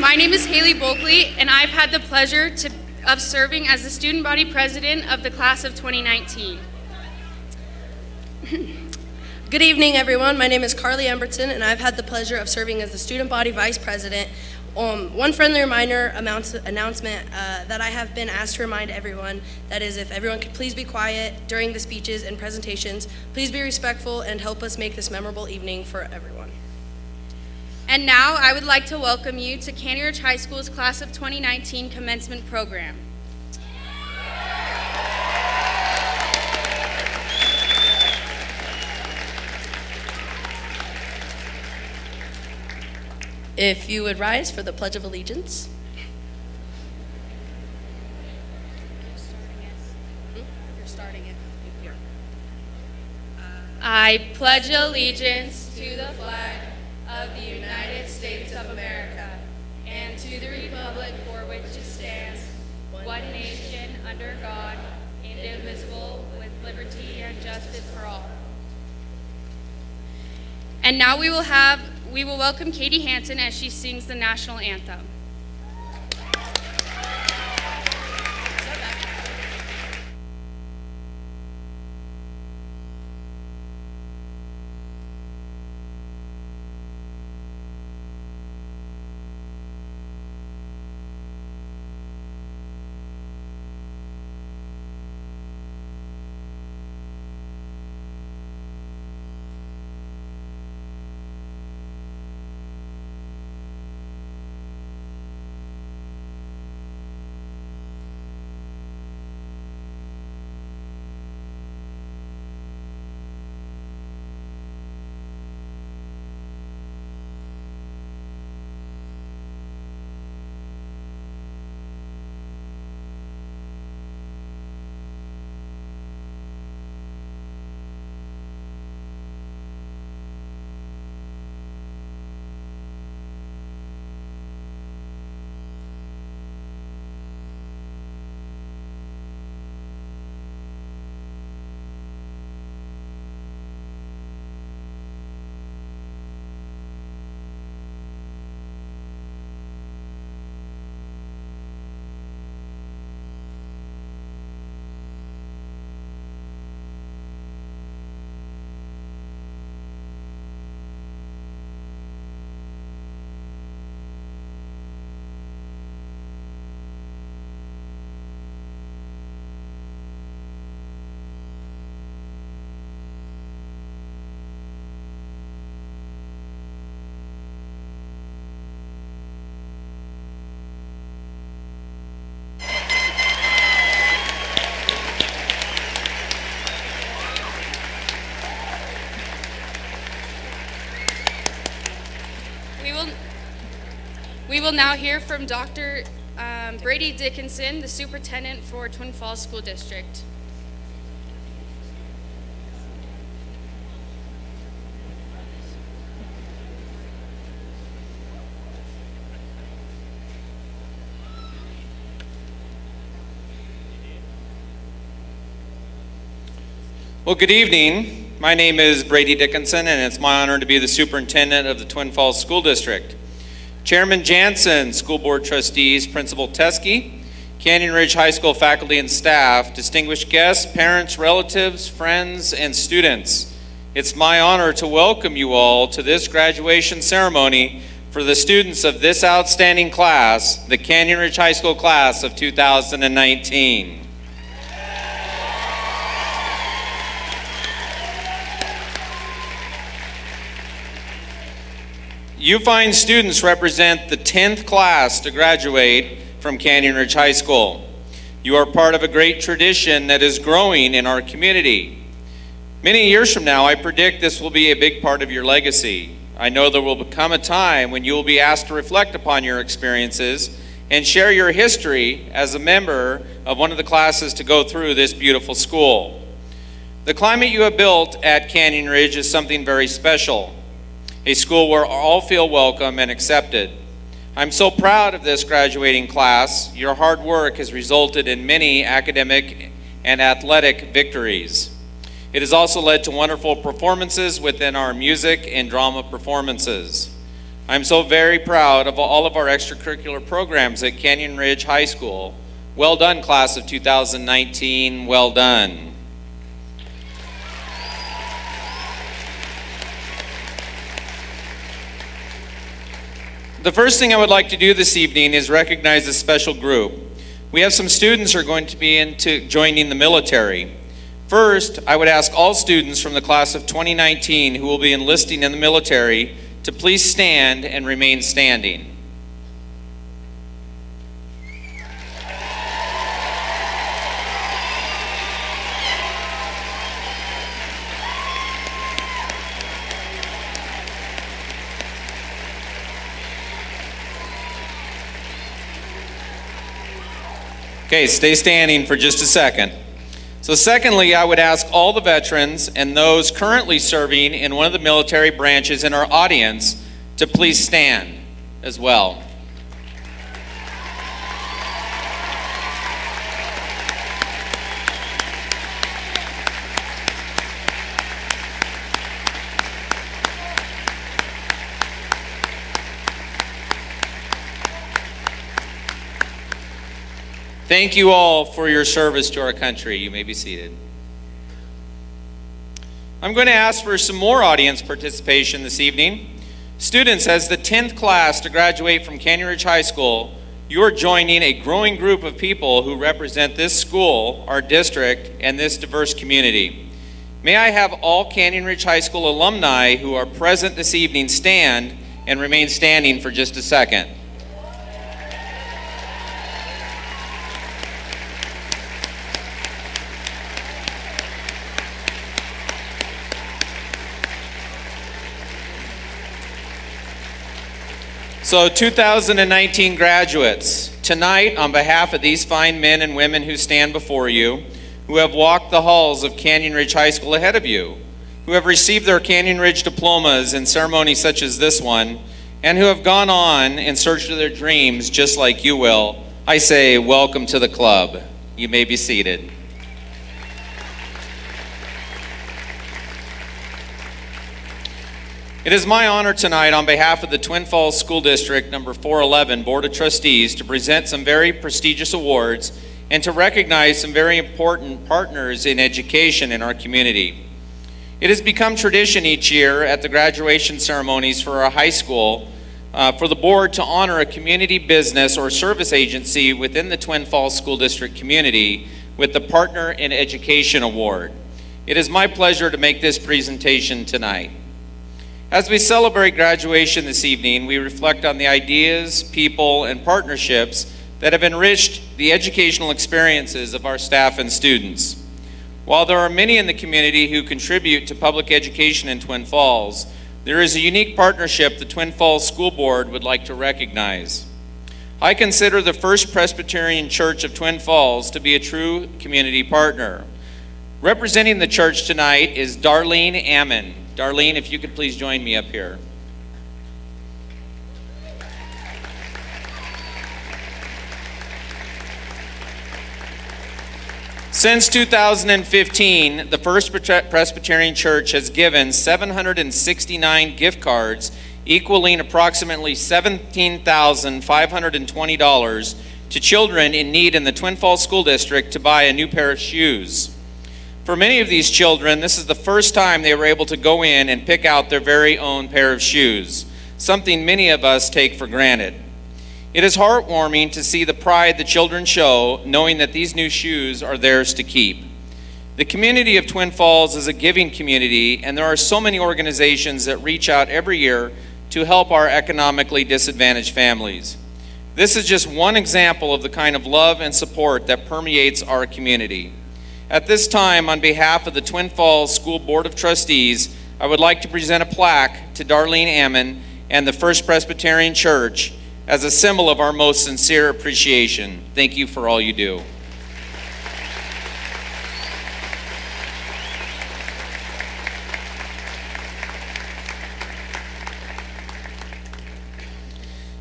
My name is Haley Bulkley, and I've had the pleasure of serving as the student body president of the class of 2019. Good evening, everyone. My name is Carly Emberton, and I've had the pleasure of serving as the student body vice president. One friendly reminder announcement that I have been asked to remind everyone, that is, if everyone could please be quiet during the speeches and presentations, please be respectful and help us make this memorable evening for everyone. And now I would like to welcome you to Canyon Ridge High School's class of 2019 commencement program. If you would rise for the Pledge of Allegiance. I pledge allegiance to the flag of the United States of America and to the republic for which it stands, one nation under God, indivisible, with liberty and justice for all. And now we will welcome Katie Hansen as she sings the national anthem. We will now hear from Dr. Brady Dickinson, the superintendent for Twin Falls School District. Well, good evening. My name is Brady Dickinson, and it's my honor to be the superintendent of the Twin Falls School District. Chairman Jansen, School Board Trustees, Principal Teskey, Canyon Ridge High School faculty and staff, distinguished guests, parents, relatives, friends, and students. It's my honor to welcome you all to this graduation ceremony for the students of this outstanding class, the Canyon Ridge High School class of 2019. You fine students represent the 10th class to graduate from Canyon Ridge High School. You are part of a great tradition that is growing in our community. Many years from now, I predict this will be a big part of your legacy. I know there will come a time when you will be asked to reflect upon your experiences and share your history as a member of one of the classes to go through this beautiful school. The climate you have built at Canyon Ridge is something very special. A school where all feel welcome and accepted. I'm so proud of this graduating class. Your hard work has resulted in many academic and athletic victories. It has also led to wonderful performances within our music and drama performances. I'm so very proud of all of our extracurricular programs at Canyon Ridge High School. Well done, class of 2019, well done. The first thing I would like to do this evening is recognize a special group. We have some students who are going to be joining the military. First, I would ask all students from the class of 2019 who will be enlisting in the military to please stand and remain standing. Okay, stay standing for just a second. So secondly, I would ask all the veterans and those currently serving in one of the military branches in our audience to please stand as well. Thank you all for your service to our country. You may be seated. I'm going to ask for some more audience participation this evening. Students, as the 10th class to graduate from Canyon Ridge High School, you're joining a growing group of people who represent this school, our district, and this diverse community. May I have all Canyon Ridge High School alumni who are present this evening stand and remain standing for just a second. So 2019 graduates, tonight on behalf of these fine men and women who stand before you, who have walked the halls of Canyon Ridge High School ahead of you, who have received their Canyon Ridge diplomas in ceremonies such as this one, and who have gone on in search of their dreams just like you will, I say welcome to the club. You may be seated. It is my honor tonight on behalf of the Twin Falls School District number 411 Board of Trustees to present some very prestigious awards and to recognize some very important partners in education in our community. It has become tradition each year at the graduation ceremonies for our high school for the board to honor a community business or service agency within the Twin Falls School District community with the Partner in Education Award. It is my pleasure to make this presentation tonight. As we celebrate graduation this evening, we reflect on the ideas, people, and partnerships that have enriched the educational experiences of our staff and students. While there are many in the community who contribute to public education in Twin Falls, there is a unique partnership the Twin Falls School Board would like to recognize. I consider the First Presbyterian Church of Twin Falls to be a true community partner. Representing the church tonight is Darlene Ammon. Darlene, if you could please join me up here. Since 2015, the First Presbyterian Church has given 769 gift cards equaling approximately $17,520 to children in need in the Twin Falls School District to buy a new pair of shoes. For many of these children, this is the first time they were able to go in and pick out their very own pair of shoes, something many of us take for granted. It is heartwarming to see the pride the children show, knowing that these new shoes are theirs to keep. The community of Twin Falls is a giving community, and there are so many organizations that reach out every year to help our economically disadvantaged families. This is just one example of the kind of love and support that permeates our community. At this time, on behalf of the Twin Falls School Board of Trustees, I would like to present a plaque to Darlene Ammon and the First Presbyterian Church as a symbol of our most sincere appreciation. Thank you for all you do.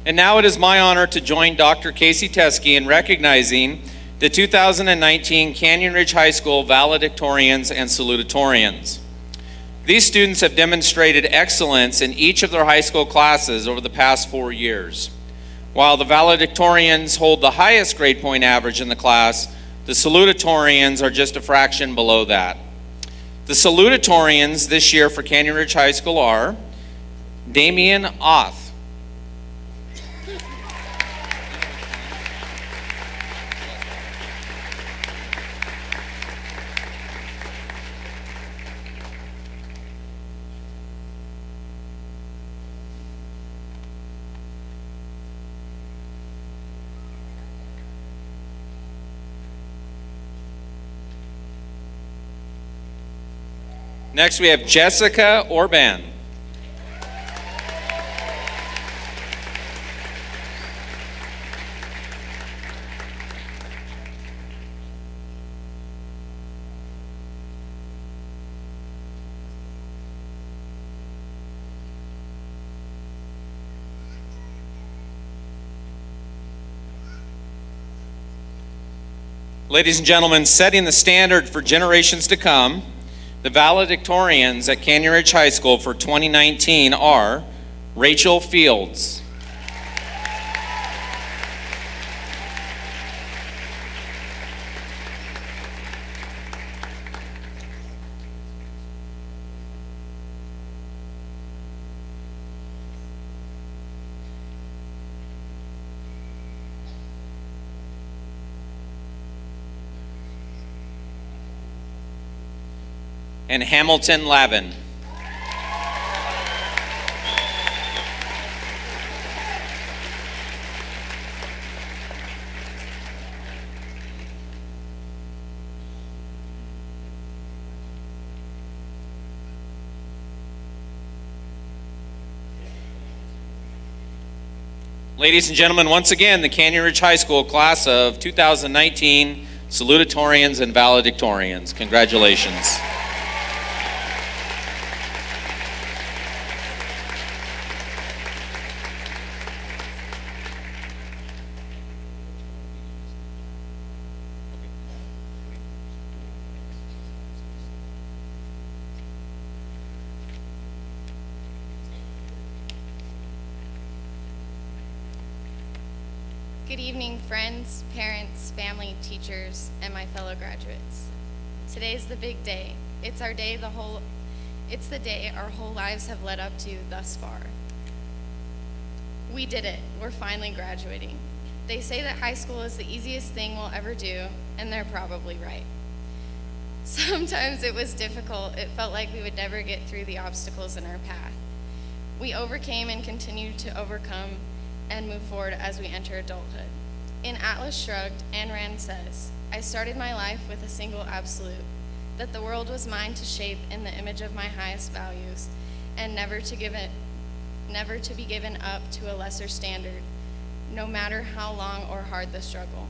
And now it is my honor to join Dr. Casey Teskey in recognizing the 2019 Canyon Ridge High School valedictorians and salutatorians. These students have demonstrated excellence in each of their high school classes over the past 4 years. While the valedictorians hold the highest grade point average in the class, the salutatorians are just a fraction below that. The salutatorians this year for Canyon Ridge High School are Damian Oth, next we have Jessica Orban. Ladies and gentlemen, setting the standard for generations to come, the valedictorians at Canyon Ridge High School for 2019 are Rachel Fields, and Hamilton Lavin. Ladies and gentlemen, once again, the Canyon Ridge High School class of 2019 salutatorians and valedictorians. Congratulations. Good evening, friends, parents, family, teachers, and my fellow graduates. Today's the big day. It's our day it's the day our whole lives have led up to thus far. We did it. We're finally graduating. They say that high school is the easiest thing we'll ever do, and they're probably right. Sometimes it was difficult. It felt like we would never get through the obstacles in our path. We overcame and continued to overcome and move forward as we enter adulthood. In Atlas Shrugged, Ayn Rand says, "I started my life with a single absolute, that the world was mine to shape in the image of my highest values, and never to be given up to a lesser standard, no matter how long or hard the struggle."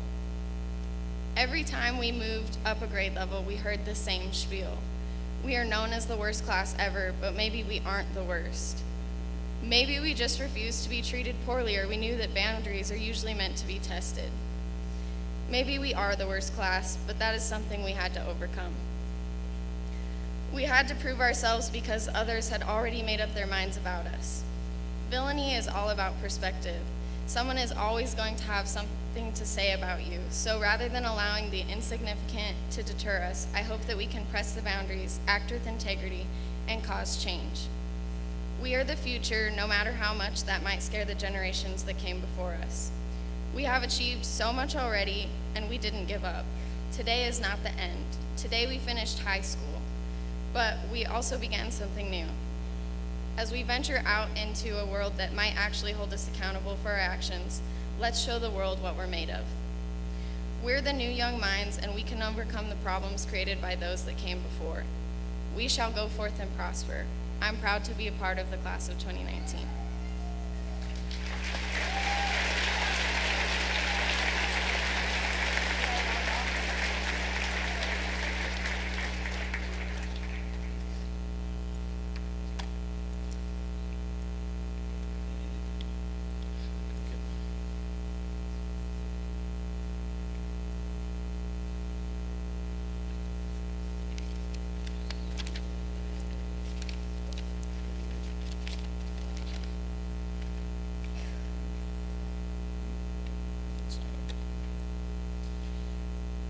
Every time we moved up a grade level, we heard the same spiel. We are known as the worst class ever, but maybe we aren't the worst. Maybe we just refused to be treated poorly, or we knew that boundaries are usually meant to be tested. Maybe we are the worst class, but that is something we had to overcome. We had to prove ourselves because others had already made up their minds about us. Villainy is all about perspective. Someone is always going to have something to say about you, so rather than allowing the insignificant to deter us, I hope that we can press the boundaries, act with integrity, and cause change. We are the future, no matter how much that might scare the generations that came before us. We have achieved so much already, and we didn't give up. Today is not the end. Today we finished high school, but we also began something new. As we venture out into a world that might actually hold us accountable for our actions, let's show the world what we're made of. We're the new young minds, and we can overcome the problems created by those that came before. We shall go forth and prosper. I'm proud to be a part of the class of 2019.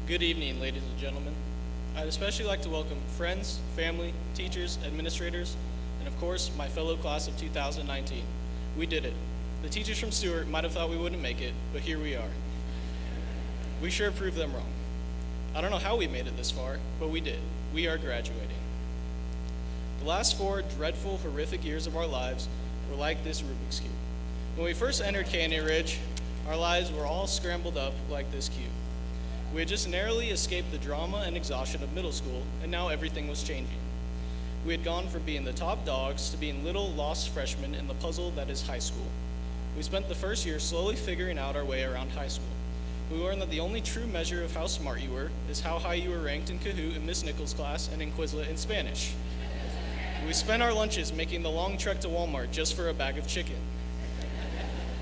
Good evening, ladies and gentlemen. I'd especially like to welcome friends, family, teachers, administrators, and of course, my fellow class of 2019. We did it. The teachers from Stewart might have thought we wouldn't make it, but here we are. We sure proved them wrong. I don't know how we made it this far, but we did. We are graduating. The last 4 dreadful, horrific years of our lives were like this Rubik's Cube. When we first entered Canyon Ridge, our lives were all scrambled up like this cube. We had just narrowly escaped the drama and exhaustion of middle school, and now everything was changing. We had gone from being the top dogs to being little lost freshmen in the puzzle that is high school. We spent the first year slowly figuring out our way around high school. We learned that the only true measure of how smart you were is how high you were ranked in Kahoot in Miss Nichols' class and in Quizlet in Spanish. We spent our lunches making the long trek to Walmart just for a bag of chicken.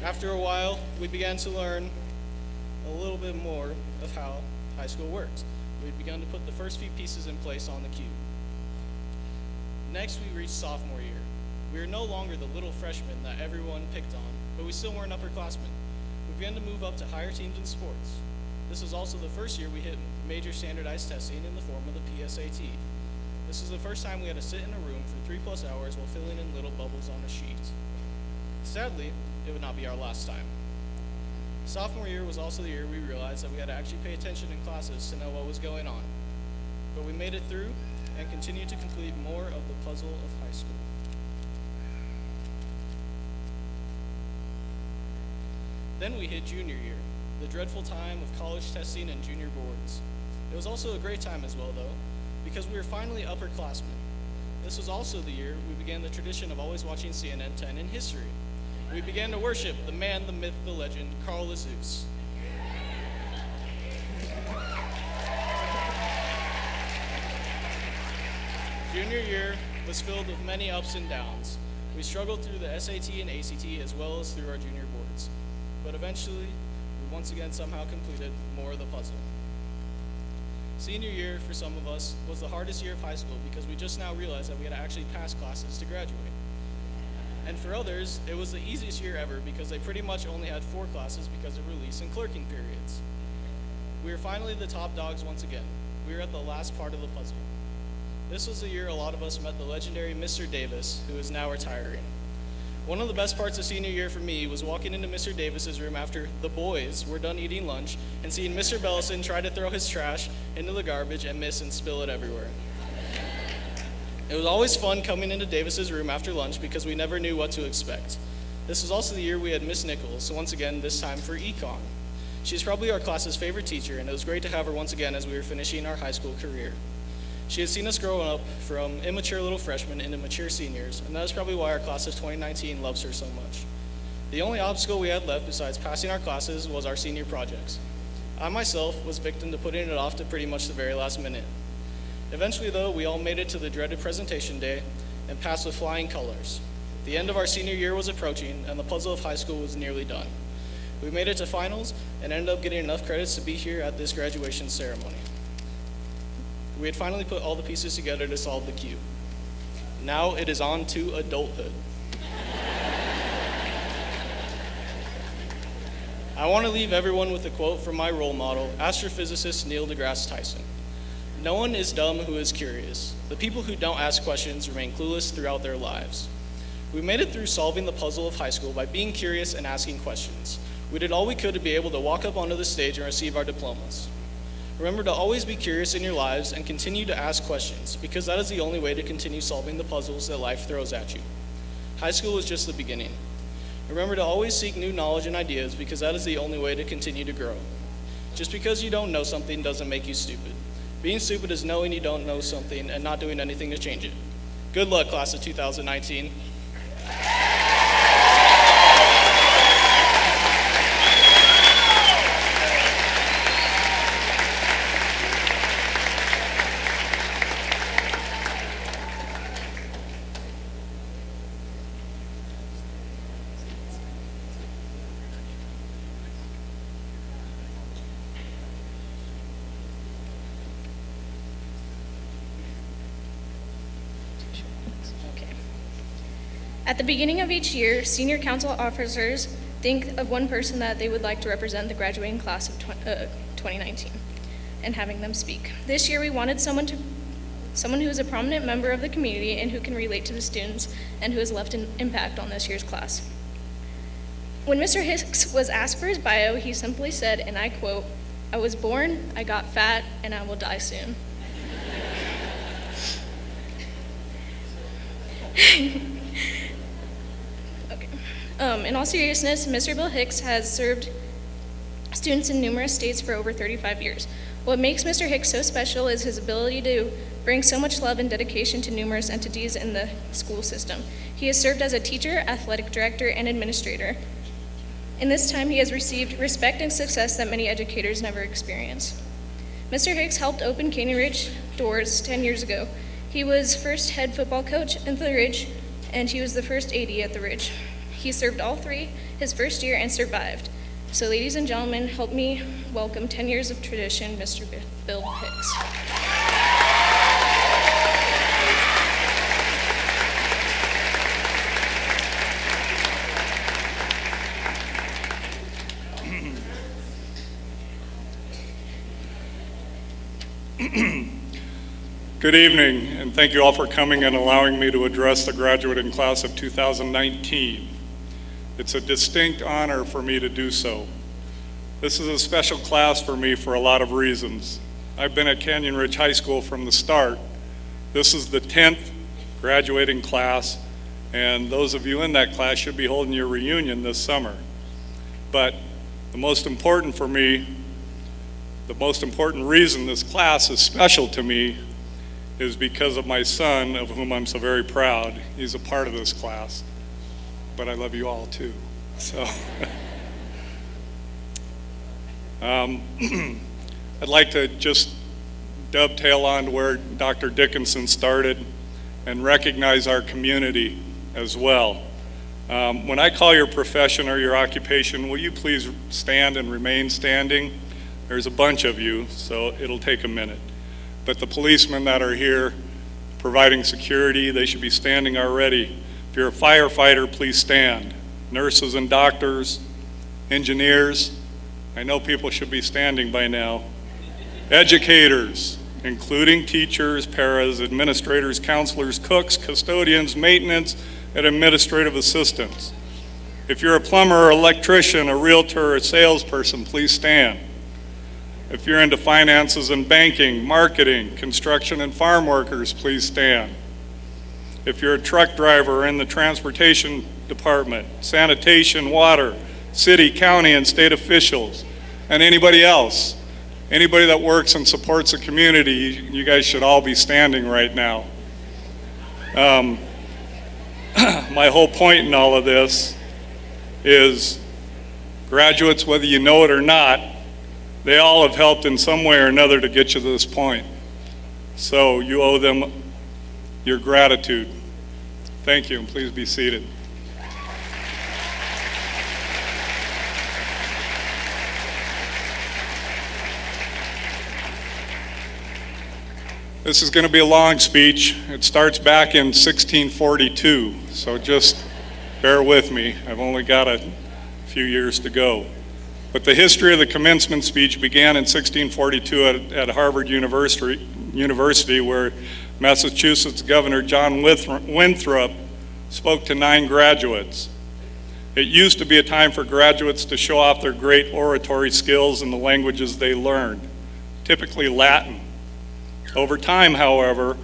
After a while, we began to learn a little bit more of how high school works. We had begun to put the first few pieces in place on the cube. Next, we reached sophomore year. We were no longer the little freshmen that everyone picked on, but we still weren't upperclassmen. We began to move up to higher teams in sports. This was also the first year we hit major standardized testing in the form of the PSAT. This was the first time we had to sit in a room for 3+ hours while filling in little bubbles on a sheet. Sadly, it would not be our last time. Sophomore year was also the year we realized that we had to actually pay attention in classes to know what was going on. But we made it through and continued to complete more of the puzzle of high school. Then we hit junior year, the dreadful time of college testing and junior boards. It was also a great time as well, though, because we were finally upperclassmen. This was also the year we began the tradition of always watching CNN 10 in history. We began to worship the man, the myth, the legend, Carl Zeus. Junior year was filled with many ups and downs. We struggled through the SAT and ACT as well as through our junior boards. But eventually, we once again somehow completed more of the puzzle. Senior year, for some of us, was the hardest year of high school because we just now realized that we had to actually pass classes to graduate. And for others, it was the easiest year ever because they pretty much only had 4 classes because of release and clerking periods. We were finally the top dogs once again. We were at the last part of the puzzle. This was the year a lot of us met the legendary Mr. Davis, who is now retiring. One of the best parts of senior year for me was walking into Mr. Davis's room after the boys were done eating lunch and seeing Mr. Bellison try to throw his trash into the garbage and miss and spill it everywhere. It was always fun coming into Davis's room after lunch because we never knew what to expect. This was also the year we had Miss Nichols, so once again, this time for econ. She's probably our class's favorite teacher, and it was great to have her once again as we were finishing our high school career. She had seen us grow up from immature little freshmen into mature seniors, and that is probably why our class of 2019 loves her so much. The only obstacle we had left besides passing our classes was our senior projects. I myself was victim to putting it off to pretty much the very last minute. Eventually, though, we all made it to the dreaded presentation day and passed with flying colors. The end of our senior year was approaching, and the puzzle of high school was nearly done. We made it to finals and ended up getting enough credits to be here at this graduation ceremony. We had finally put all the pieces together to solve the cube. Now it is on to adulthood. I want to leave everyone with a quote from my role model, astrophysicist Neil deGrasse Tyson. No one is dumb who is curious. The people who don't ask questions remain clueless throughout their lives. We made it through solving the puzzle of high school by being curious and asking questions. We did all we could to be able to walk up onto the stage and receive our diplomas. Remember to always be curious in your lives and continue to ask questions, because that is the only way to continue solving the puzzles that life throws at you. High school is just the beginning. Remember to always seek new knowledge and ideas, because that is the only way to continue to grow. Just because you don't know something doesn't make you stupid. Being stupid is knowing you don't know something and not doing anything to change it. Good luck, class of 2019. At the beginning of each year, senior council officers think of one person that they would like to represent the graduating class of 2019. and having them speak. This year we wanted someone who is a prominent member of the community and who can relate to the students and who has left an impact on this year's class. When Mr. Hicks was asked for his bio, he simply said, and I quote, "I was born, I got fat, and I will die soon." Okay. In all seriousness, Mr. Bill Hicks has served students in numerous states for over 35 years. What makes Mr. Hicks so special is his ability to bring so much love and dedication to numerous entities in the school system. He has served as a teacher, athletic director, and administrator. In this time, he has received respect and success that many educators never experience. Mr. Hicks helped open Canyon Ridge doors 10 years ago. He was first head football coach at the Ridge, and he was the first AD at the Ridge. He served all three his first year and survived. So ladies and gentlemen, help me welcome 10 years of tradition, Mr. Bill Hicks. Good evening, and thank you all for coming and allowing me to address the graduating class of 2019. It's a distinct honor for me to do so. This is a special class for me for a lot of reasons. I've been at Canyon Ridge High School from the start. This is the 10th graduating class, and those of you in that class should be holding your reunion this summer. But the most important for me, the most important reason this class is special to me is because of my son, of whom I'm so very proud. He's a part of this class, but I love you all too. So, I'd like to just dovetail on to where Dr. Dickinson started and recognize our community as well. When I call your profession or your occupation, will you please stand and remain standing? There's a bunch of you, so it'll take a minute. But the policemen that are here providing security, they should be standing already. If you're a firefighter, please stand. Nurses and doctors, engineers, I know people should be standing by now. Educators, including teachers, paras, administrators, counselors, cooks, custodians, maintenance, and administrative assistants. If you're a plumber or electrician, a realtor, or a salesperson, please stand. If you're into finances and banking, marketing, construction, and farm workers, please stand. If you're a truck driver or in the transportation department, sanitation, water, city, county, and state officials, and anybody else, anybody that works and supports the community, you guys should all be standing right now. My whole point in all of this is graduates, whether you know it or not, they all have helped in some way or another to get you to this point. So you owe them your gratitude. Thank you, and please be seated. This is going to be a long speech. It starts back in 1642, so just bear with me. I've only got a few years to go. But the history of the commencement speech began in 1642 at Harvard University, where Massachusetts Governor John Winthrop spoke to 9 graduates. It used to be a time for graduates to show off their great oratory skills in the languages they learned, typically Latin. Over time, however,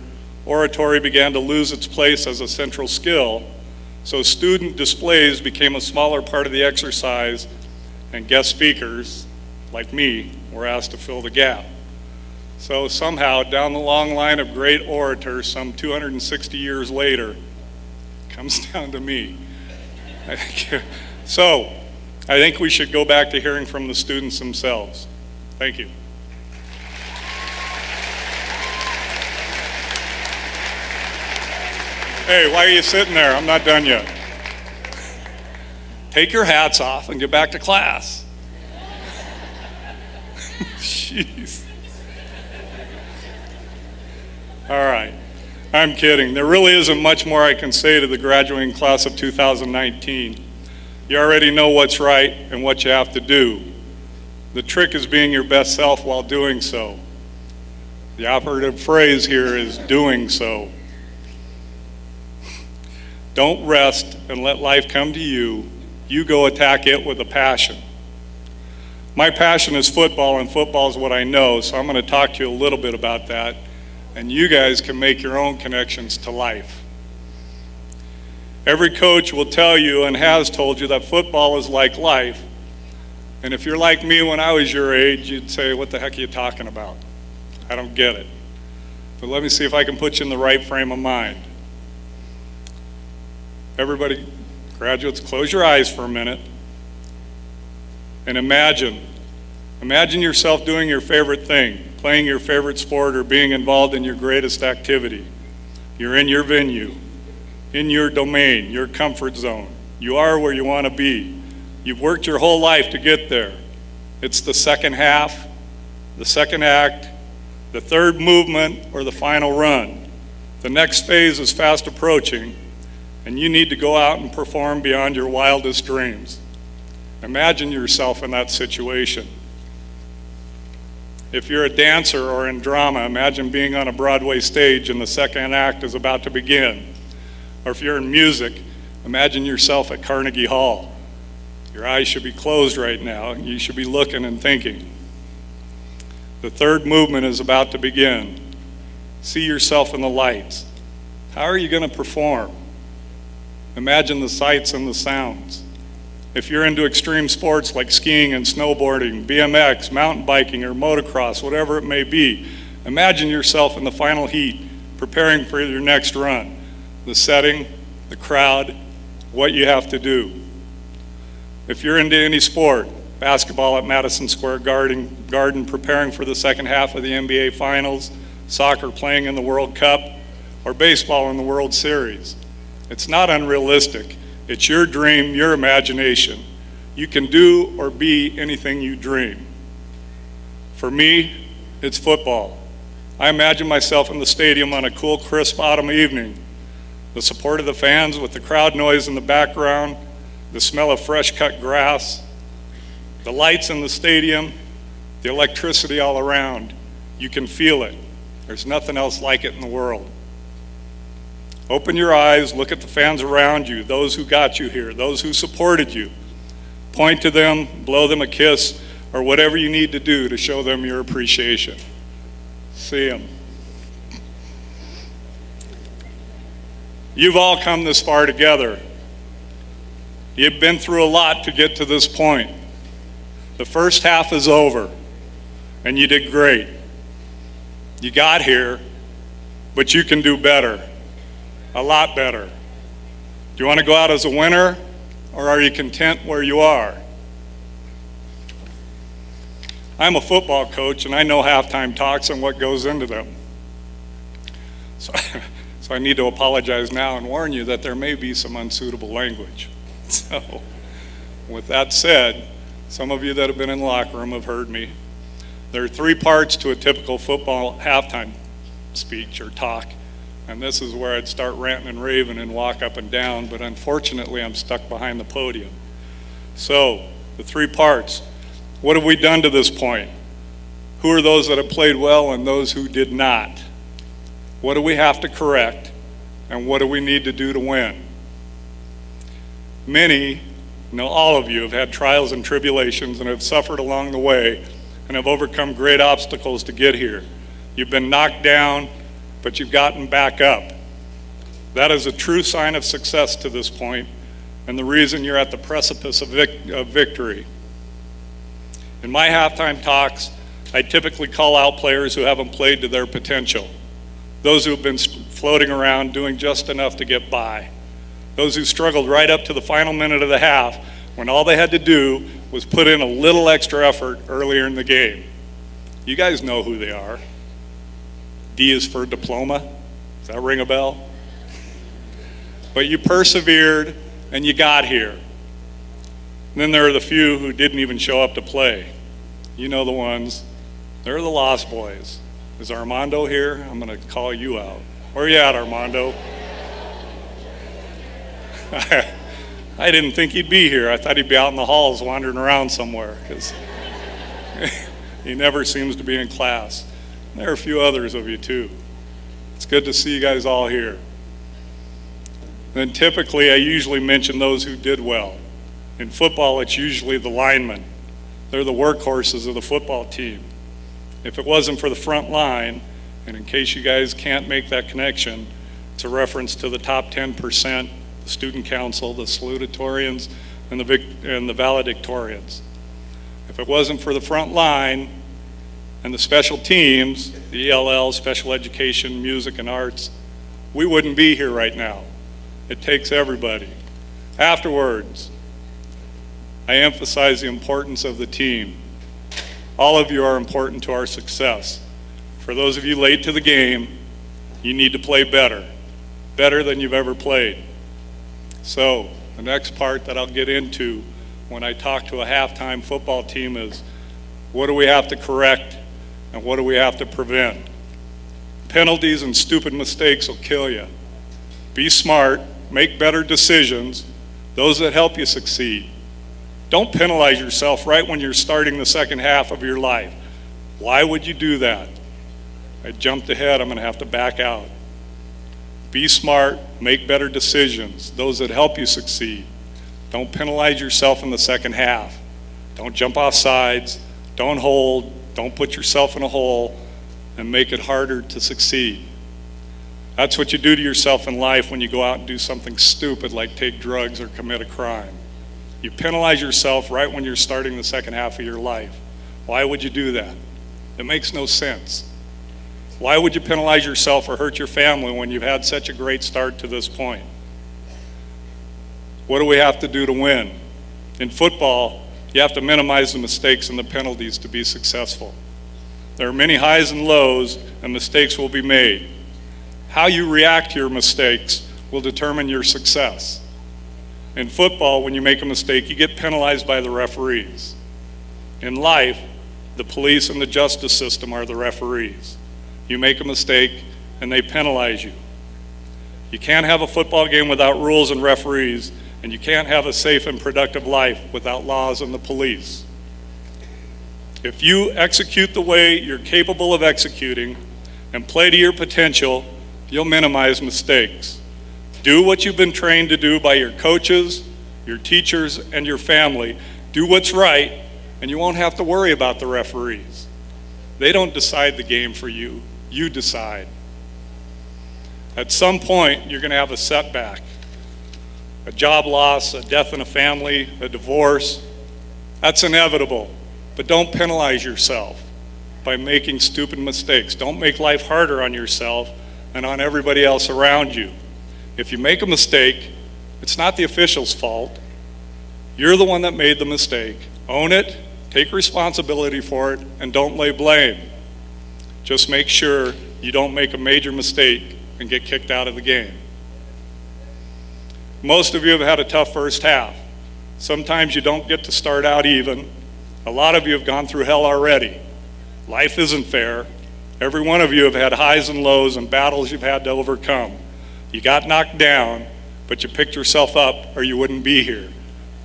oratory began to lose its place as a central skill, so student displays became a smaller part of the exercise, and guest speakers, like me, were asked to fill the gap. So somehow, down the long line of great orators, some 260 years later, it comes down to me. So, I think we should go back to hearing from the students themselves. Thank you. Hey, why are you sitting there? I'm not done yet. Take your hats off and get back to class. Jeez. All right, I'm kidding. There really isn't much more I can say to the graduating class of 2019. You already know what's right and what you have to do. The trick is being your best self while doing so. The operative phrase here is doing so. Don't rest and let life come to you. You go attack it with a passion. My passion is football, and football is what I know, so I'm going to talk to you a little bit about that, and you guys can make your own connections to life. Every coach will tell you and has told you that football is like life, and if you're like me when I was your age, you'd say, what the heck are you talking about? I don't get it. But let me see if I can put you in the right frame of mind. Everybody, graduates, close your eyes for a minute and imagine yourself doing your favorite thing, playing your favorite sport, or being involved in your greatest activity. You're in your venue, in your domain, your comfort zone. You are where you want to be. You've worked your whole life to get there. It's the second half, the second act, the third movement, or the final run. The next phase is fast approaching, and you need to go out and perform beyond your wildest dreams. Imagine yourself in that situation. If you're a dancer or in drama, imagine being on a Broadway stage and the second act is about to begin. Or if you're in music, imagine yourself at Carnegie Hall. Your eyes should be closed right now. You should be looking and thinking. The third movement is about to begin. See yourself in the lights. How are you going to perform? Imagine the sights and the sounds. If you're into extreme sports like skiing and snowboarding, BMX, mountain biking, or motocross, whatever it may be, imagine yourself in the final heat, preparing for your next run. The setting, the crowd, what you have to do. If you're into any sport, basketball at Madison Square Garden preparing for the second half of the NBA Finals, soccer playing in the World Cup, or baseball in the World Series. It's not unrealistic. It's your dream, your imagination. You can do or be anything you dream. For me, it's football. I imagine myself in the stadium on a cool, crisp autumn evening. The support of the fans with the crowd noise in the background, the smell of fresh cut grass, the lights in the stadium, the electricity all around. You can feel it. There's nothing else like it in the world. Open your eyes, look at the fans around you, those who got you here, those who supported you. Point to them, blow them a kiss, or whatever you need to do to show them your appreciation. See them. You've all come this far together. You've been through a lot to get to this point. The first half is over, and you did great. You got here, but you can do better, a lot better. Do you want to go out as a winner, or are you content where you are? I'm a football coach, and I know halftime talks and what goes into them. So I need to apologize now and warn you that there may be some unsuitable language. So, with that said, some of you that have been in the locker room have heard me. There are 3 parts to a typical football halftime speech or talk, and this is where I'd start ranting and raving and walk up and down, but unfortunately I'm stuck behind the podium. So, the 3 parts. What have we done to this point? Who are those that have played well and those who did not? What do we have to correct, and what do we need to do to win? Many, no, all of you have had trials and tribulations and have suffered along the way and have overcome great obstacles to get here. You've been knocked down, but you've gotten back up. That is a true sign of success to this point, and the reason you're at the precipice of victory. In my halftime talks, I typically call out players who haven't played to their potential. Those who have been floating around doing just enough to get by. Those who struggled right up to the final minute of the half when all they had to do was put in a little extra effort earlier in the game. You guys know who they are. D is for diploma. Does that ring a bell? But you persevered and you got here. And then there are the few who didn't even show up to play. You know the ones. They're the lost boys. Is Armando here? I'm going to call you out. Where are you at, Armando? I didn't think he'd be here. I thought he'd be out in the halls wandering around somewhere because he never seems to be in class. There are a few others of you too. It's good to see you guys all here. Then typically I usually mention those who did well. In football, it's usually the linemen. They're the workhorses of the football team. If it wasn't for the front line, and in case you guys can't make that connection, it's a reference to the top 10%, the student council, the salutatorians, and the valedictorians. If it wasn't for the front line and the special teams, the ELL, special education, music, and arts, we wouldn't be here right now. It takes everybody. Afterwards, I emphasize the importance of the team. All of you are important to our success. For those of you late to the game, you need to play better than you've ever played. So the next part that I'll get into when I talk to a halftime football team is, what do we have to correct and what do we have to prevent? Penalties and stupid mistakes will kill you. Be smart, make better decisions, those that help you succeed. Don't penalize yourself right when you're starting the second half of your life. Why would you do that? I jumped ahead, I'm gonna have to back out. Be smart, make better decisions, those that help you succeed. Don't penalize yourself in the second half. Don't jump off sides, don't hold, don't put yourself in a hole and make it harder to succeed. That's what you do to yourself in life when you go out and do something stupid like take drugs or commit a crime. You penalize yourself right when you're starting the second half of your life. Why would you do that? It makes no sense. Why would you penalize yourself or hurt your family when you've had such a great start to this point? What do we have to do to win? In football, you have to minimize the mistakes and the penalties to be successful. There are many highs and lows, and mistakes will be made. How you react to your mistakes will determine your success. In football, when you make a mistake, you get penalized by the referees. In life, the police and the justice system are the referees. You make a mistake, and they penalize you. You can't have a football game without rules and referees, and you can't have a safe and productive life without laws and the police. If you execute the way you're capable of executing and play to your potential, you'll minimize mistakes. Do what you've been trained to do by your coaches, your teachers, and your family. Do what's right, and you won't have to worry about the referees. They don't decide the game for you. You decide. At some point, you're going to have a setback, a job loss, a death in a family, a divorce. That's inevitable, but don't penalize yourself by making stupid mistakes. Don't make life harder on yourself and on everybody else around you. If you make a mistake, it's not the official's fault. You're the one that made the mistake. Own it, take responsibility for it, and don't lay blame. Just make sure you don't make a major mistake and get kicked out of the game. Most of you have had a tough first half. Sometimes you don't get to start out even. A lot of you have gone through hell already. Life isn't fair. Every one of you have had highs and lows and battles you've had to overcome. You got knocked down, but you picked yourself up or you wouldn't be here.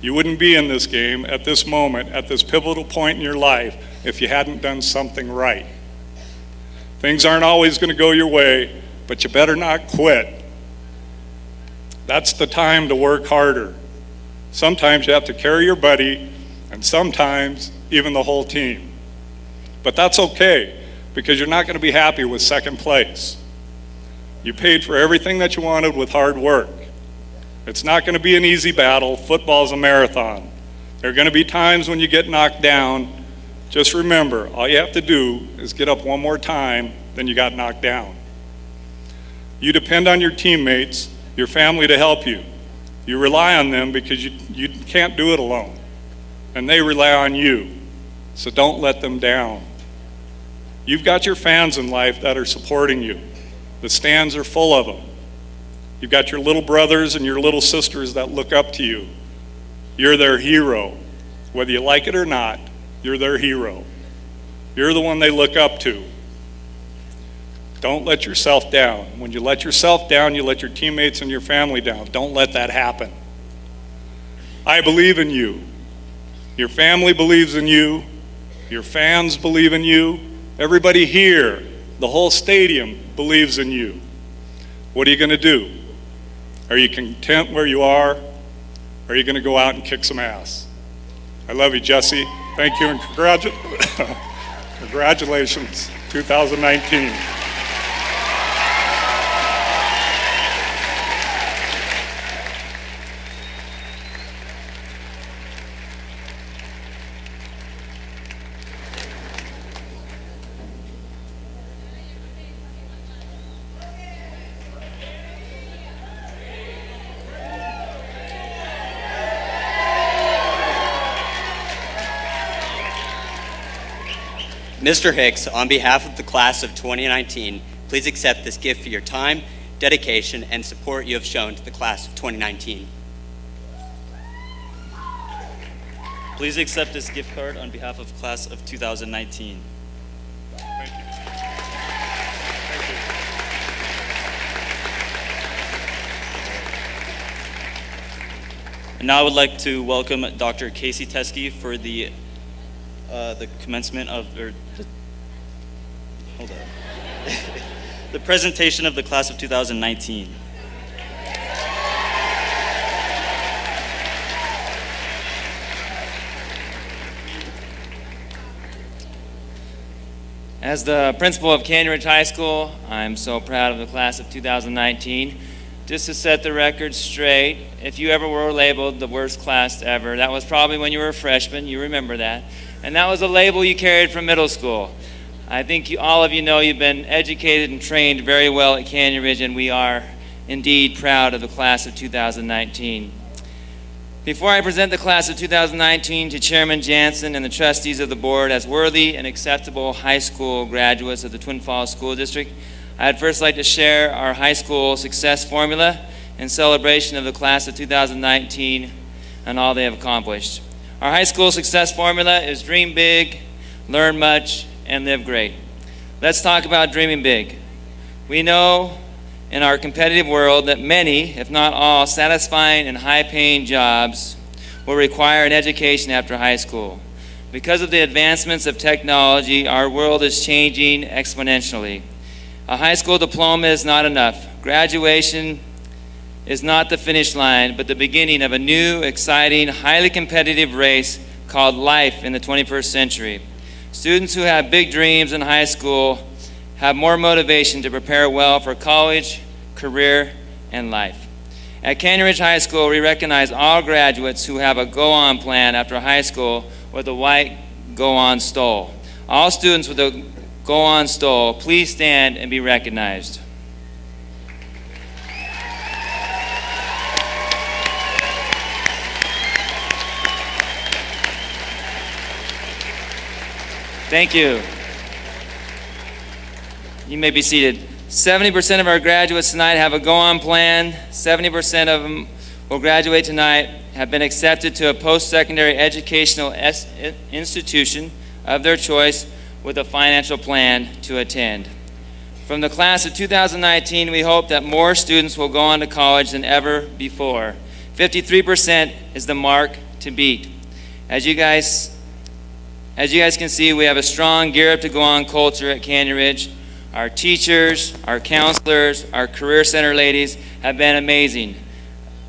You wouldn't be in this game at this moment, at this pivotal point in your life, if you hadn't done something right. Things aren't always going to go your way, but you better not quit. That's the time to work harder. Sometimes you have to carry your buddy, and sometimes even the whole team. But that's okay, because you're not going to be happy with second place. You paid for everything that you wanted with hard work. It's not going to be an easy battle. Football's a marathon. There are going to be times when you get knocked down. Just remember, all you have to do is get up one more time, then you got knocked down. You depend on your teammates, your family to help you. You rely on them because you can't do it alone. And they rely on you. So don't let them down. You've got your fans in life that are supporting you. The stands are full of them. You've got your little brothers and your little sisters that look up to you. You're their hero. Whether you like it or not, you're their hero. You're the one they look up to. Don't let yourself down. When you let yourself down, you let your teammates and your family down. Don't let that happen. I believe in you. Your family believes in you. Your fans believe in you. Everybody here The whole stadium believes in you. What are you going to do? Are you content where you are? Or are you going to go out and kick some ass? I love you, Jesse. Thank you, and congratulations, 2019. Mr. Hicks, on behalf of the class of 2019, please accept this gift for your time, dedication, and support you have shown to the class of 2019. Please accept this gift card on behalf of class of 2019. Thank you. And now I would like to welcome Dr. Casey Teskey for the commencement of, the presentation of the class of 2019. As the principal of Canyon Ridge High School, I'm so proud of the class of 2019. Just to set the record straight, if you ever were labeled the worst class ever, that was probably when you were a freshman, you remember that. And that was a label you carried from middle school. I think all of you know you've been educated and trained very well at Canyon Ridge, and we are indeed proud of the class of 2019. Before I present the class of 2019 to Chairman Jansen and the trustees of the board as worthy and acceptable high school graduates of the Twin Falls School District, I'd first like to share our high school success formula in celebration of the class of 2019 and all they have accomplished. Our high school success formula is dream big, learn much, and live great. Let's talk about dreaming big. We know in our competitive world that many, if not all, satisfying and high-paying jobs will require an education after high school. Because of the advancements of technology, our world is changing exponentially. A high school diploma is not enough. Graduation is not the finish line, but the beginning of a new, exciting, highly competitive race called life in the 21st century. Students who have big dreams in high school have more motivation to prepare well for college, career, and life. At Canyon Ridge High School, we recognize all graduates who have a go-on plan after high school with a white go-on stole. All students with a go-on stole, please stand and be recognized. Thank you. You may be seated. 70% of our graduates tonight have a go-on plan. 70% of them will graduate tonight, have been accepted to a post-secondary educational institution of their choice with a financial plan to attend. From the class of 2019, we hope that more students will go on to college than ever before. 53% is the mark to beat. As you guys can see, we have a strong gear up to go on culture at Canyon Ridge. Our teachers, our counselors, our career center ladies have been amazing.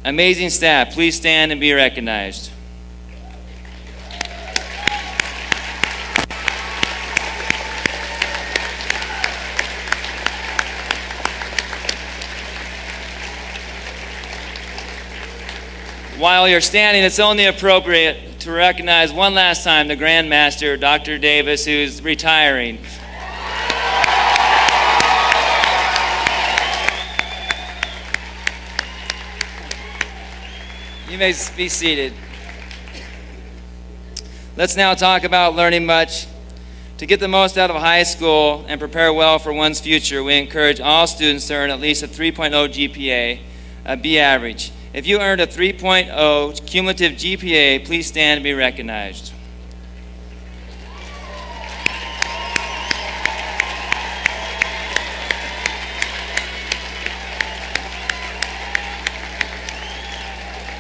Amazing staff, please stand and be recognized. While you're standing, it's only appropriate to recognize one last time the Grand Master, Dr. Davis, who's retiring. You may be seated. Let's now talk about learning much. To get the most out of high school and prepare well for one's future, we encourage all students to earn at least a 3.0 GPA, a B average. If you earned a 3.0 cumulative GPA, please stand and be recognized.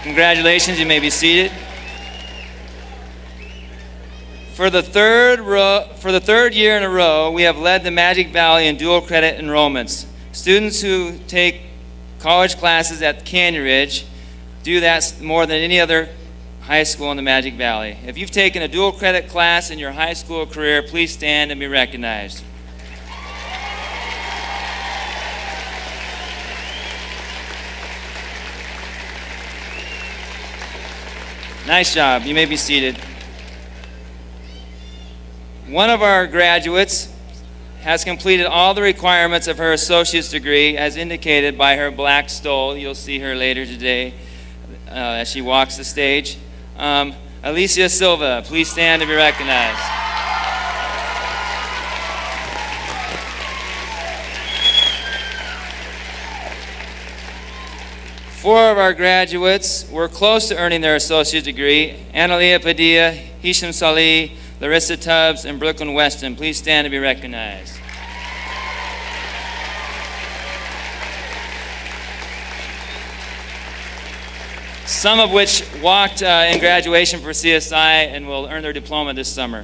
Congratulations, you may be seated. For the third year in a row, we have led the Magic Valley in dual credit enrollments. Students who take college classes at Canyon Ridge do that more than any other high school in the Magic Valley. If you've taken a dual credit class in your high school career, please stand and be recognized. Nice job. You may be seated. One of our graduates has completed all the requirements of her associate's degree as indicated by her black stole. You'll see her later today as she walks the stage. Alicia Silva, please stand to be recognized. Four of our graduates were close to earning their associate degree: Analia Padilla, Hisham Salih, Larissa Tubbs, and Brooklyn Weston. Please stand to be recognized. Some of which walked in graduation for CSI and will earn their diploma this summer.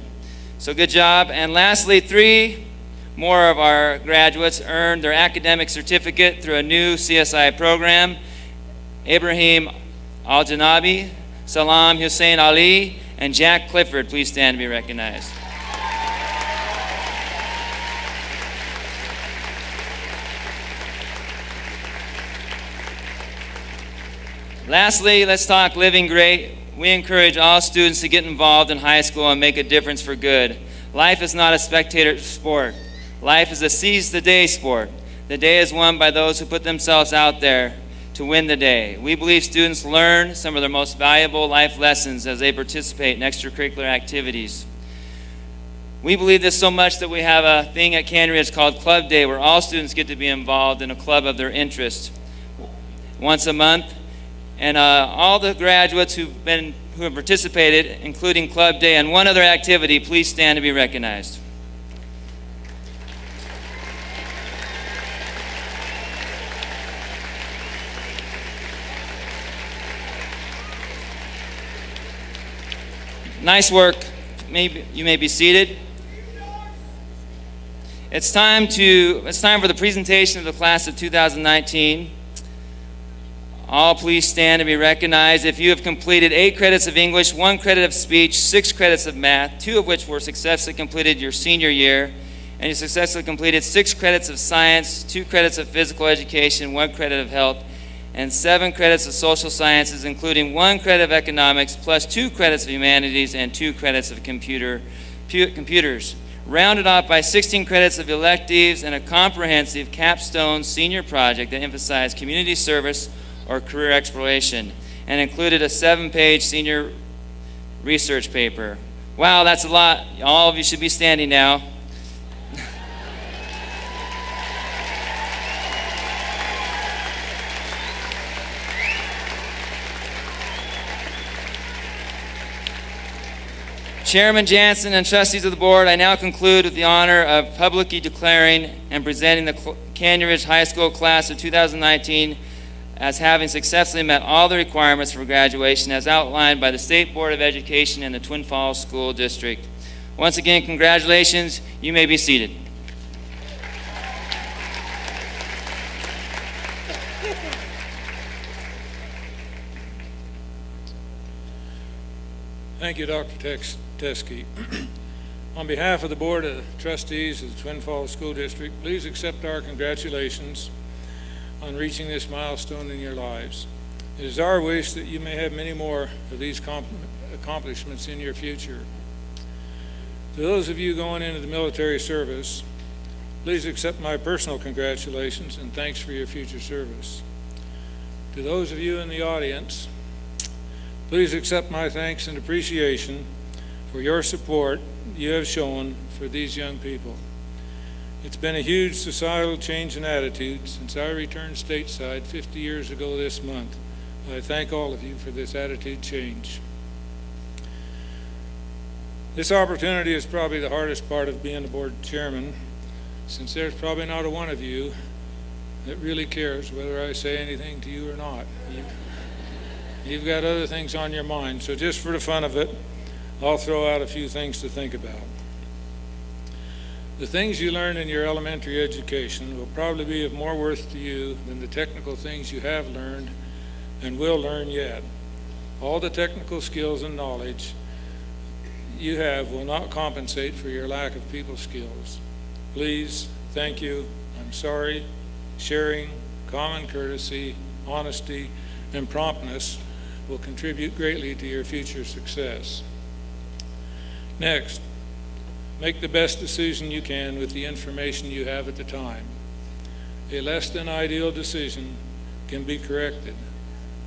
So good job. And lastly, 3 more of our graduates earned their academic certificate through a new CSI program: Ibrahim Al-Janabi, Salam Hussein Ali, and Jack Clifford. Please stand to be recognized. Lastly, let's talk living great. We encourage all students to get involved in high school and make a difference for good. Life is not a spectator sport. Life is a seize the day sport. The day is won by those who put themselves out there to win the day. We believe students learn some of their most valuable life lessons as they participate in extracurricular activities. We believe this so much that we have a thing at Canyon Ridge called Club Day, where all students get to be involved in a club of their interest once a month. And all the graduates who have participated, including Club Day and one other activity, please stand to be recognized. Nice work. You may be seated. It's time for the presentation of the class of 2019. All please stand to be recognized. If you have completed 8 credits of English, 1 credit of speech, 6 credits of math, 2 of which were successfully completed your senior year, and you successfully completed 6 credits of science, 2 credits of physical education, 1 credit of health, and 7 credits of social sciences, including 1 credit of economics, plus 2 credits of humanities and 2 credits of computers, rounded off by 16 credits of electives and a comprehensive capstone senior project that emphasized community service or career exploration, and included a 7-page senior research paper. Wow, that's a lot. All of you should be standing now. Chairman Jansen and trustees of the board, I now conclude with the honor of publicly declaring and presenting the Canyon Ridge High School class of 2019 as having successfully met all the requirements for graduation as outlined by the State Board of Education and the Twin Falls School District. Once again, congratulations. You may be seated. Thank you, Dr. Teskey. On behalf of the Board of Trustees of the Twin Falls School District, please accept our congratulations on reaching this milestone in your lives. It is our wish that you may have many more of these accomplishments in your future. To those of you going into the military service, please accept my personal congratulations and thanks for your future service. To those of you in the audience, please accept my thanks and appreciation for your support you have shown for these young people. It's been a huge societal change in attitude since I returned stateside 50 years ago this month. I thank all of you for this attitude change. This opportunity is probably the hardest part of being the board chairman, since there's probably not a one of you that really cares whether I say anything to you or not. You've got other things on your mind, so just for the fun of it, I'll throw out a few things to think about. The things you learn in your elementary education will probably be of more worth to you than the technical things you have learned and will learn yet. All the technical skills and knowledge you have will not compensate for your lack of people skills. Please, thank you, I'm sorry, sharing, common courtesy, honesty, and promptness will contribute greatly to your future success. Next, make the best decision you can with the information you have at the time. A less than ideal decision can be corrected,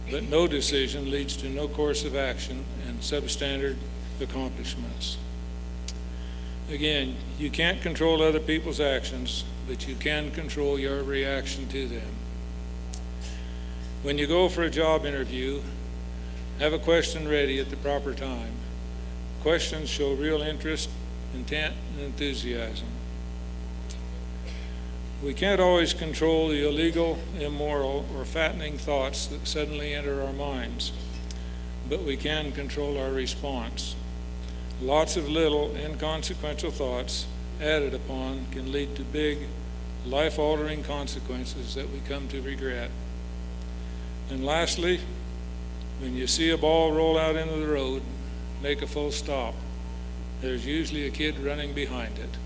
but no decision leads to no course of action and substandard accomplishments. Again, you can't control other people's actions, but you can control your reaction to them. When you go for a job interview, have a question ready at the proper time. Questions show real interest, intent, and enthusiasm. We can't always control the illegal, immoral, or fattening thoughts that suddenly enter our minds, but we can control our response. Lots of little, inconsequential thoughts added upon can lead to big, life-altering consequences that we come to regret. And lastly, when you see a ball roll out into the road, make a full stop. There's usually a kid running behind it.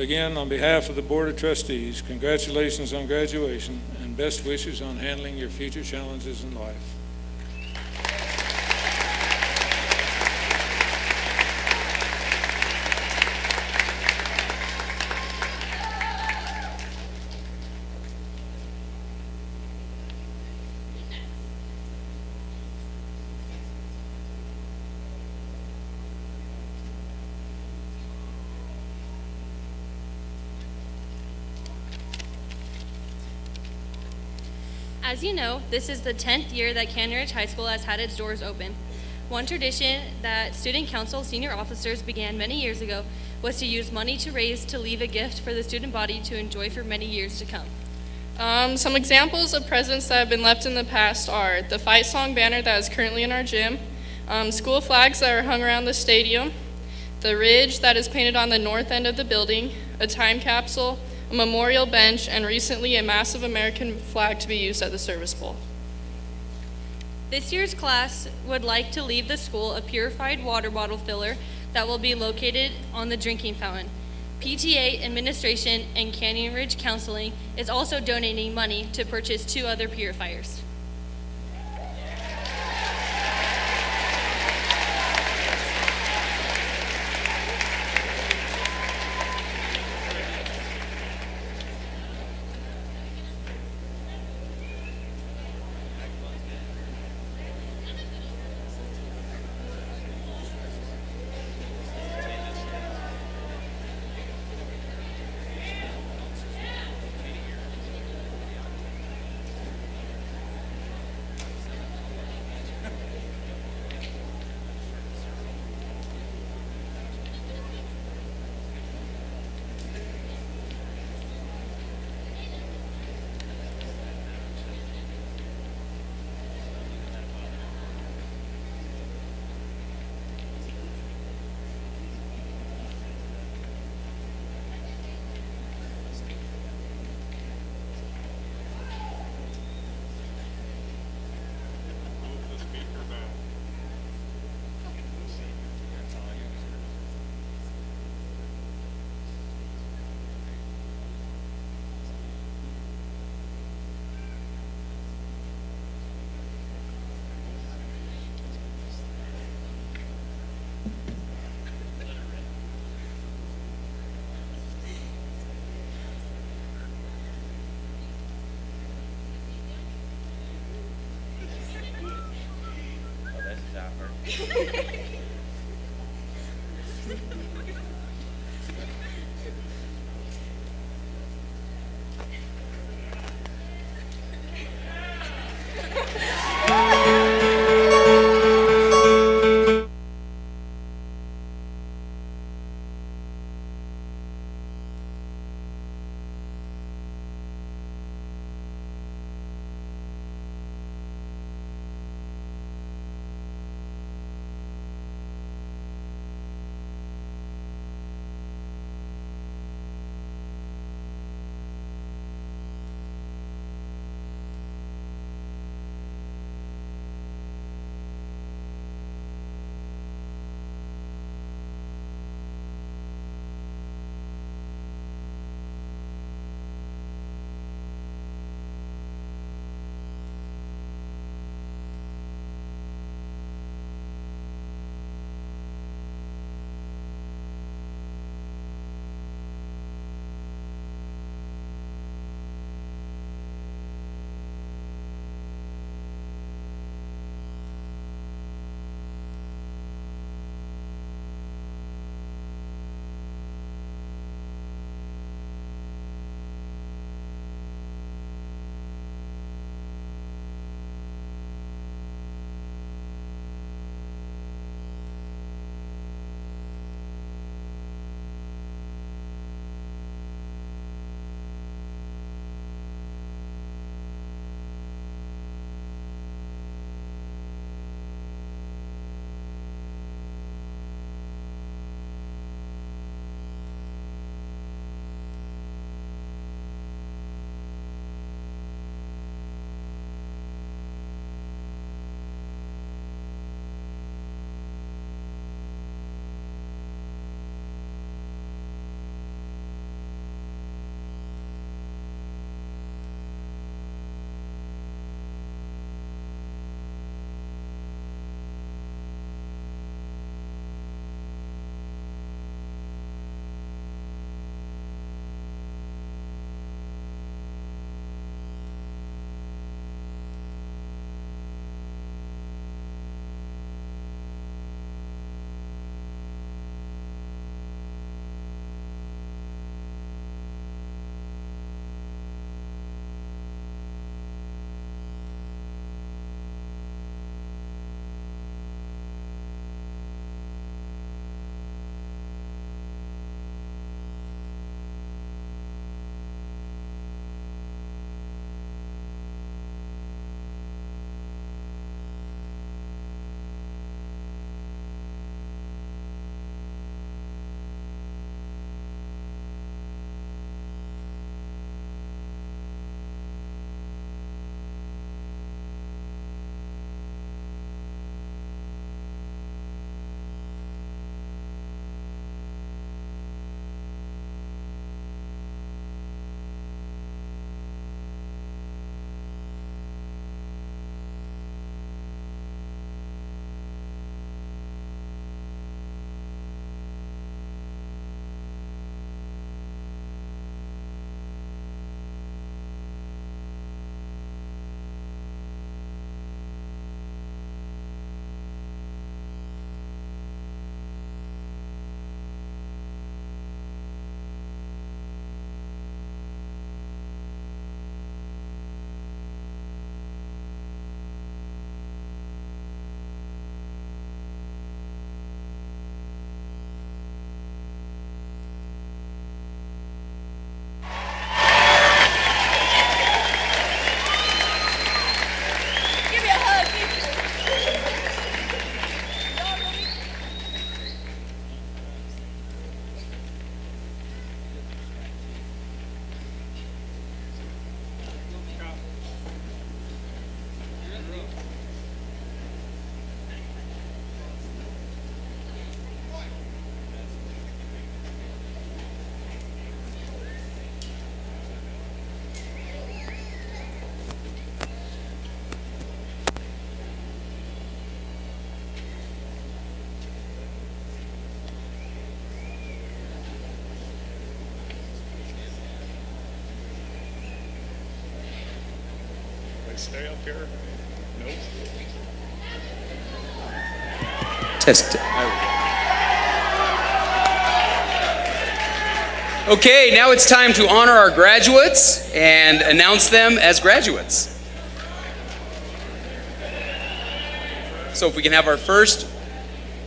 Again, on behalf of the Board of Trustees, congratulations on graduation and best wishes on handling your future challenges in life. As you know, this is the 10th year that Canyon Ridge High School has had its doors open. One tradition that Student Council senior officers began many years ago was to use money to raise to leave a gift for the student body to enjoy for many years to come. Some examples of presents that have been left in the past are the fight song banner that is currently in our gym, school flags that are hung around the stadium, the ridge that is painted on the north end of the building, a time capsule, a memorial bench, and recently a massive American flag to be used at the service bowl. This year's class would like to leave the school a purified water bottle filler that will be located on the drinking fountain. PTA administration and Canyon Ridge Counseling is also donating money to purchase 2 other purifiers. I stay up here? Nope. Test. Okay, now it's time to honor our graduates and announce them as graduates. So if we can have our first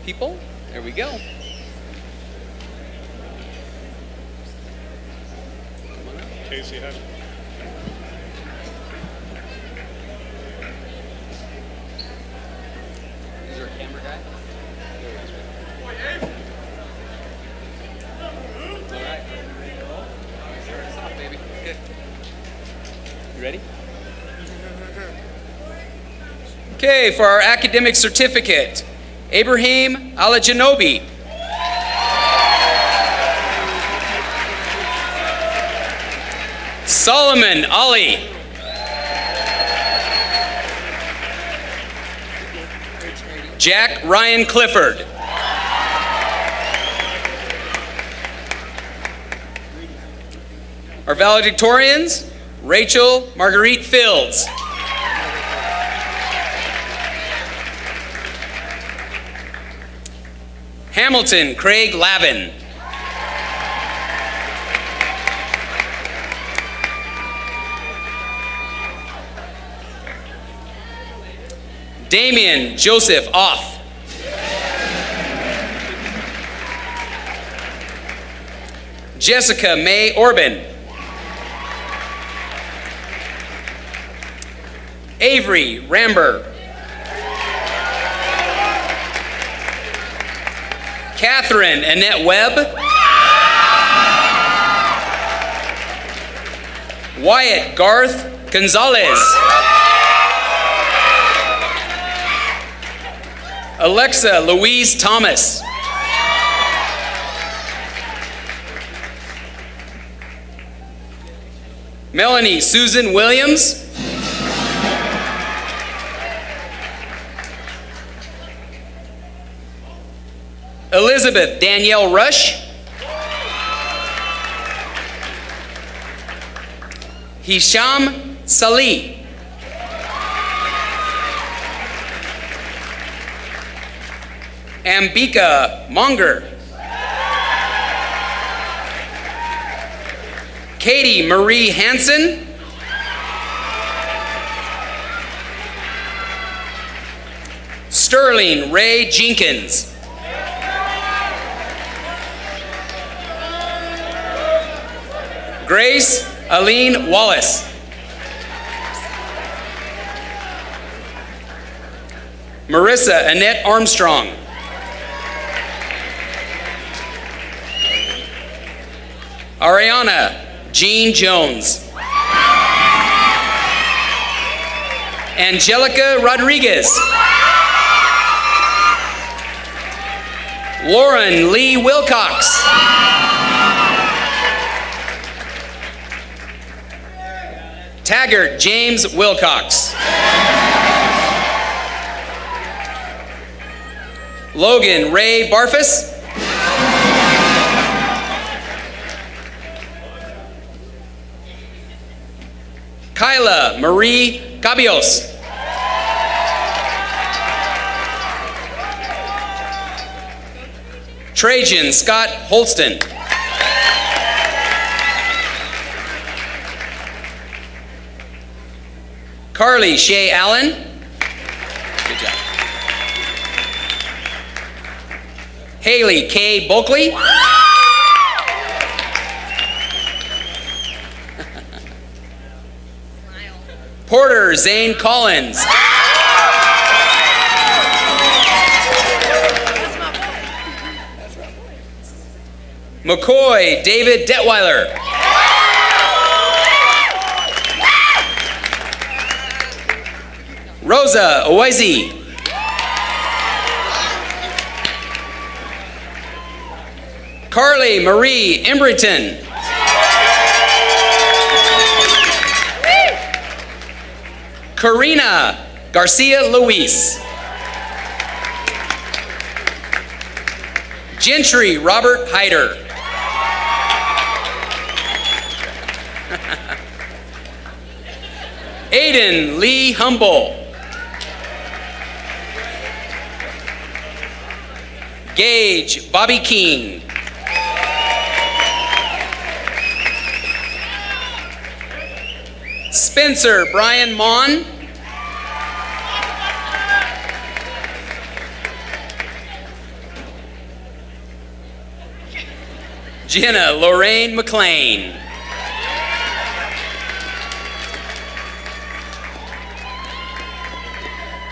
people, there we go. Casey, have Is there a camera guy? All right. Start us off, baby. Good. You ready? Okay, for our academic certificate, Abraham Alajanobi. Solomon Ali. Jack Ryan Clifford. Our valedictorians, Rachel Marguerite Fields. Hamilton Craig Lavin. Damian Joseph Off. Jessica May Orban. Avery Ramber. Catherine Annette Webb. Wyatt Garth Gonzalez. Alexa Louise Thomas. Melanie Susan Williams. Elizabeth Danielle Rush. Hisham Salih. Ambika Monger. Katie Marie Hansen. Sterling Ray Jenkins. Grace Aline Wallace. Marissa Annette Armstrong. Ariana Jean Jones. Angelica Rodriguez. Lauren Lee Wilcox. Taggart James Wilcox. Logan Ray Barfus. Kyla Marie Cabios. Trajan Scott Holston. Carly Shea Allen. Good job. Haley K. Bulkley. Porter Zane Collins. McCoy David Detweiler. Rosa Owaisi. Carly Marie Embreton. Karina Garcia Luis. Gentry Robert Hyder. Aiden Lee Humble. Gage Bobby King. Spencer Brian Mon. Jenna Lorraine McLean.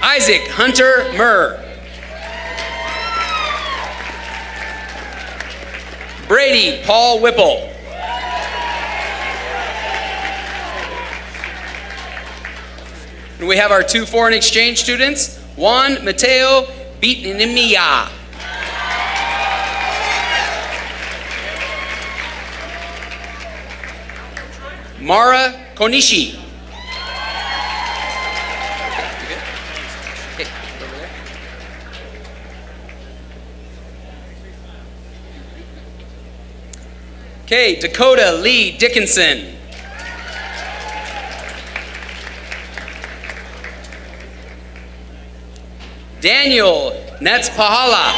Isaac Hunter Murr. Brady Paul Whipple. And we have our 2 foreign exchange students, Juan Mateo Beatnimia. Mara Konishi. Okay, Dakota Lee Dickinson. Daniel Netzpahala.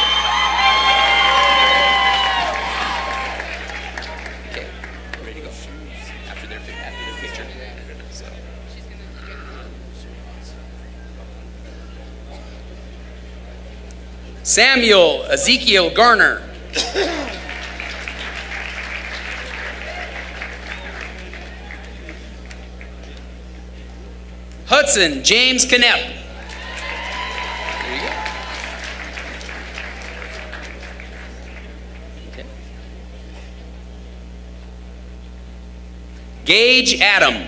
Okay, ready to go. After their picture. Samuel Ezekiel Garner. Hudson James Knepp. There you go. Okay. Gage Adam.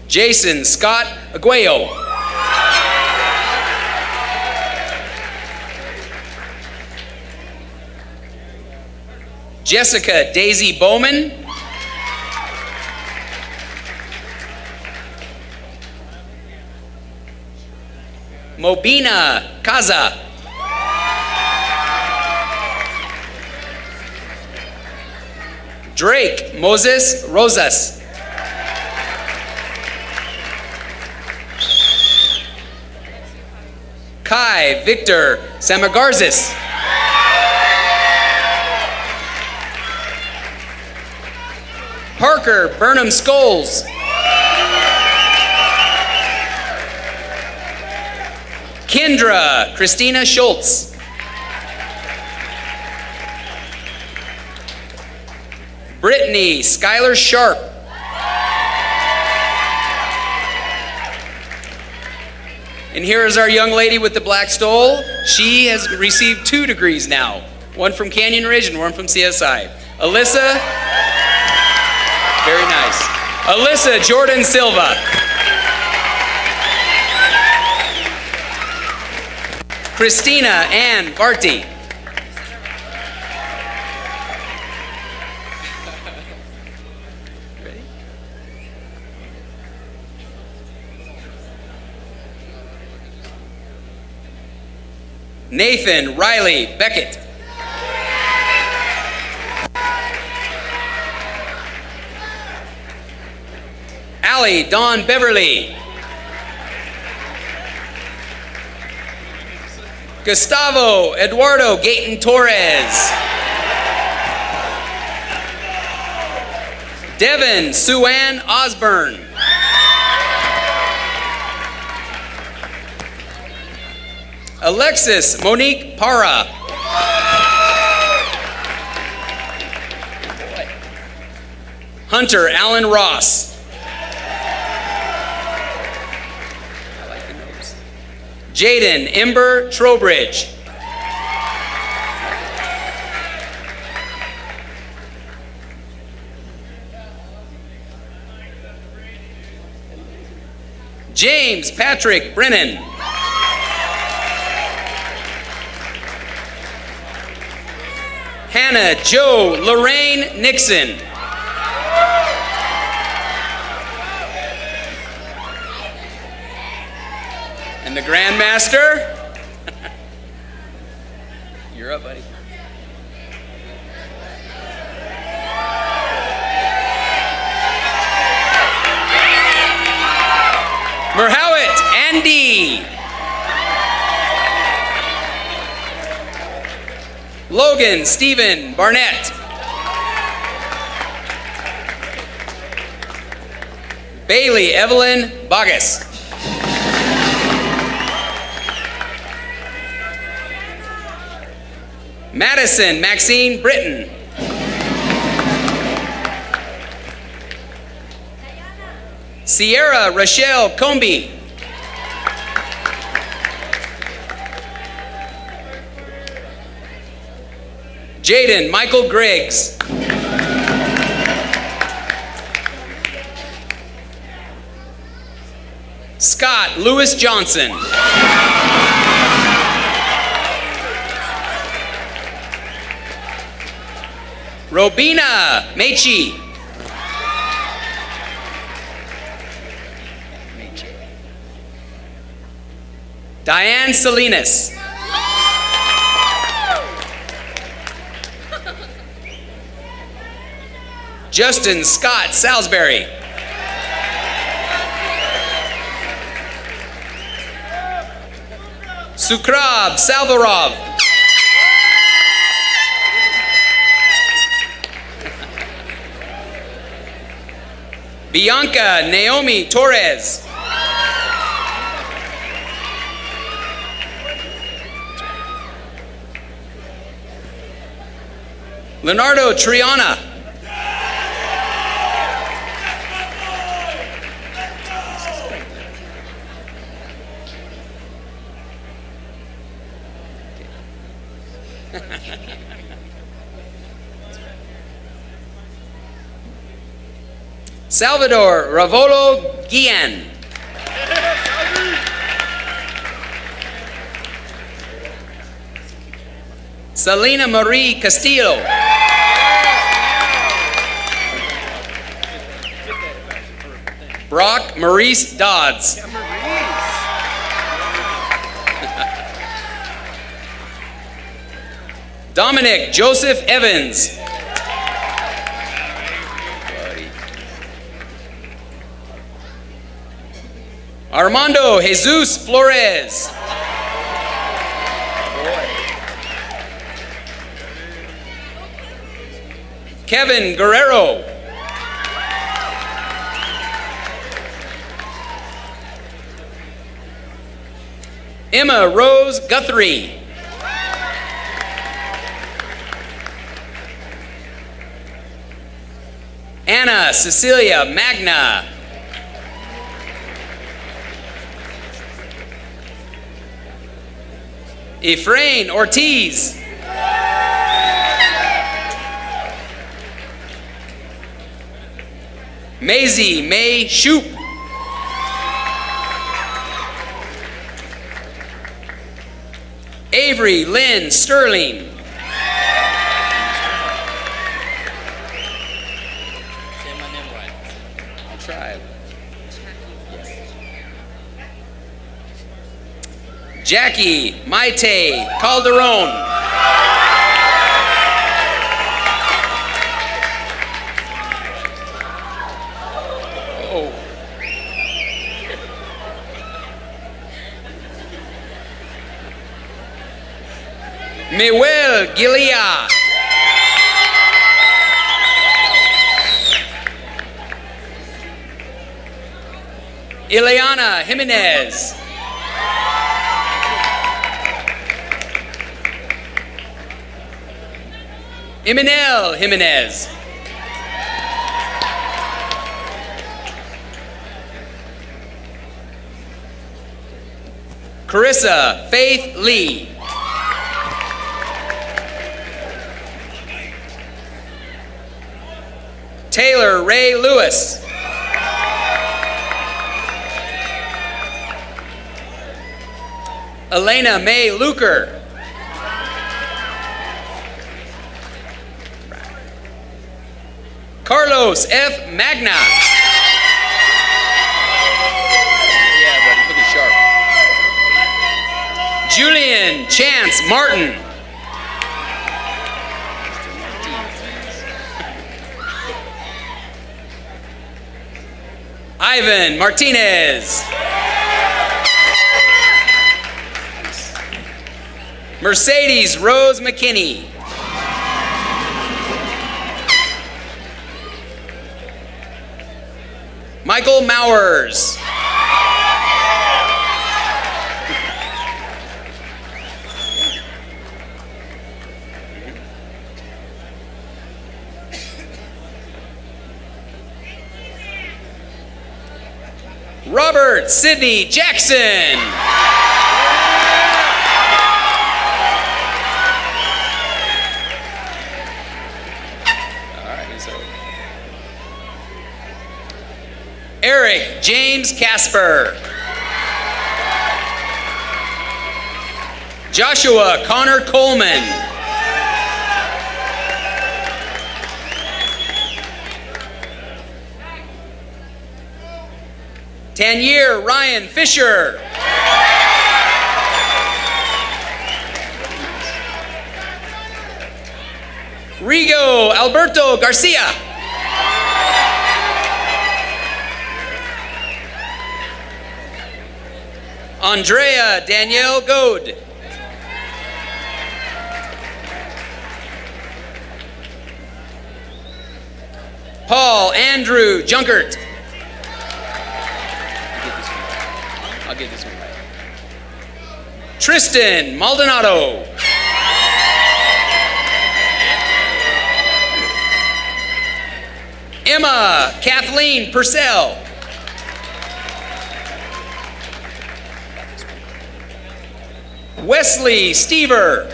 Jason Scott Aguayo. Jessica Daisy Bowman. Mobina Kaza. Drake Moses Rosas. Kai Victor Samagarzis. Parker Burnham Scholes. Kendra Christina Schultz. Brittany Skylar Sharp. And here is our young lady with the black stole. She has received 2 degrees now. One from Canyon Ridge and one from CSI. Alyssa, very nice. Alyssa Jordan Silva. Christina Ann Barty. Ready? Nathan Riley Beckett. Allie Dawn Beverly. Gustavo Eduardo Gayton Torres. Devin Sue-Ann Osborne. Alexis Monique Para. Hunter Allen Ross. Jaden Ember Trowbridge. James Patrick Brennan. Hannah Jo Lorraine Nixon. And the Grandmaster. You're up, buddy. Andy. Logan Stephen Barnett. Bailey Evelyn Bogus. Madison Maxine Britton. Sierra Rochelle Comby. Jaden Michael Griggs. Scott Lewis Johnson. Robina Mechi. Diane Salinas. Justin Scott Salisbury. Sukrab Salvarov. Bianca Naomi Torres. Leonardo Triana. Salvador Ravolo Guillen. Selena Marie Castillo. Brock Maurice Dodds. Dominic Joseph Evans. Armando Jesus Flores. Kevin Guerrero. Emma Rose Guthrie. Anna Cecilia Magna. Efrain Ortiz. Maisie May Shoop. Avery Lynn Sterling. Say my name right. I'll try. Jackie Maite Calderon. Oh. Miguel Gilia. Ileana Jimenez. Eminel Jimenez. Carissa Faith Lee. Taylor Ray Lewis. Elena May Luker. Carlos F. Magna. Yeah, buddy, looking sharp. Julian Chance Martin. Ivan Martinez. Mercedes Rose McKinney. Michael Mowers. Robert Sidney Jackson. All right, so Eric James Casper. Joshua Connor Coleman. Tanyear Ryan Fisher. Rigo Alberto Garcia. Andrea Danielle Goad. Paul Andrew Junkert. I'll get this one right. Tristan Maldonado. Emma Kathleen Purcell. Wesley Stever.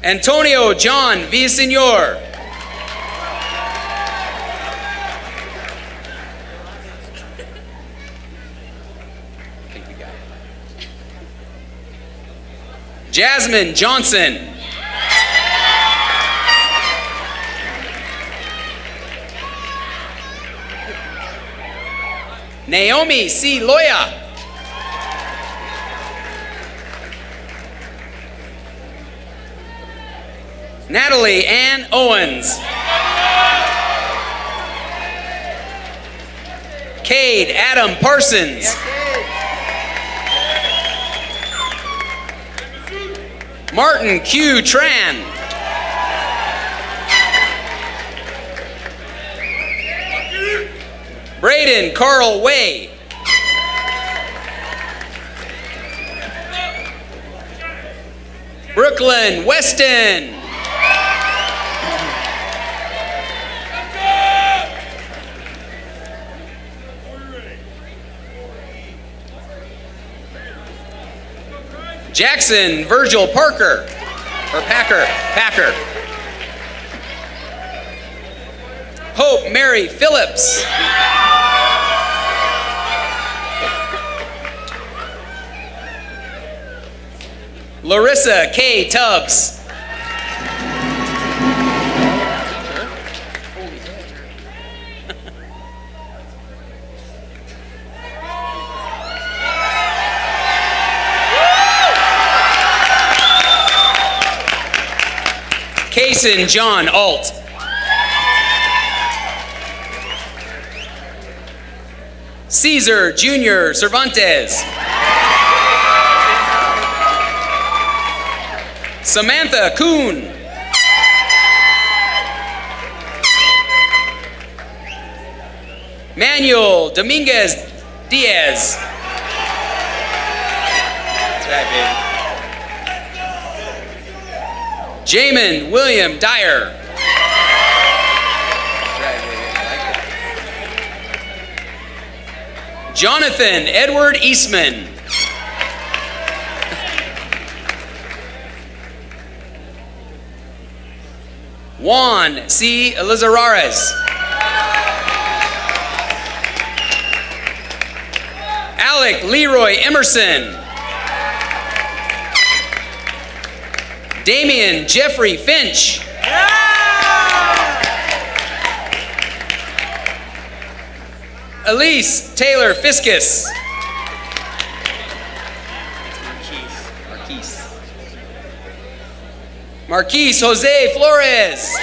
Antonio John Villasenor. Jasmine Johnson. Naomi C. Loya. Natalie Ann Owens. Cade Adam Parsons. Martin Q. Tran. Braden Carl Way. Brooklyn Weston. Jackson Virgil Parker, or Packer. Hope Mary Phillips. Larissa K. Tubbs. Kason John Alt. Caesar Jr. Cervantes. Samantha Kuhn. Manuel Dominguez Diaz. That's right, baby. Jamin William Dyer. Jonathan Edward Eastman. Juan C. Elizarares. Alec Leroy Emerson. Damian Jeffrey Finch. Elise Taylor Fiskus. Marquise Jose Flores.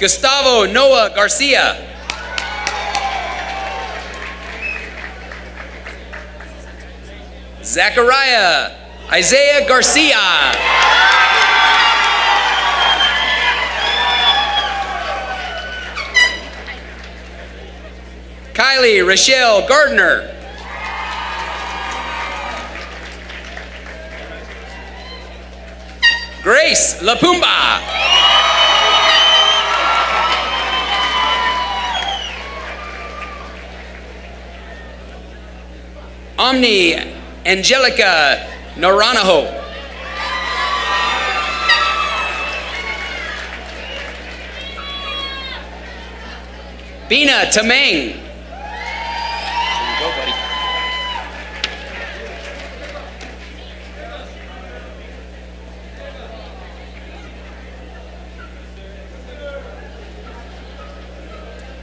Gustavo Noah Garcia. Zachariah Isaiah Garcia. Kylie Rochelle Gardner. Grace Lapumba. Omni Angelica Naranjo. Bina Tameng. There you go, buddy.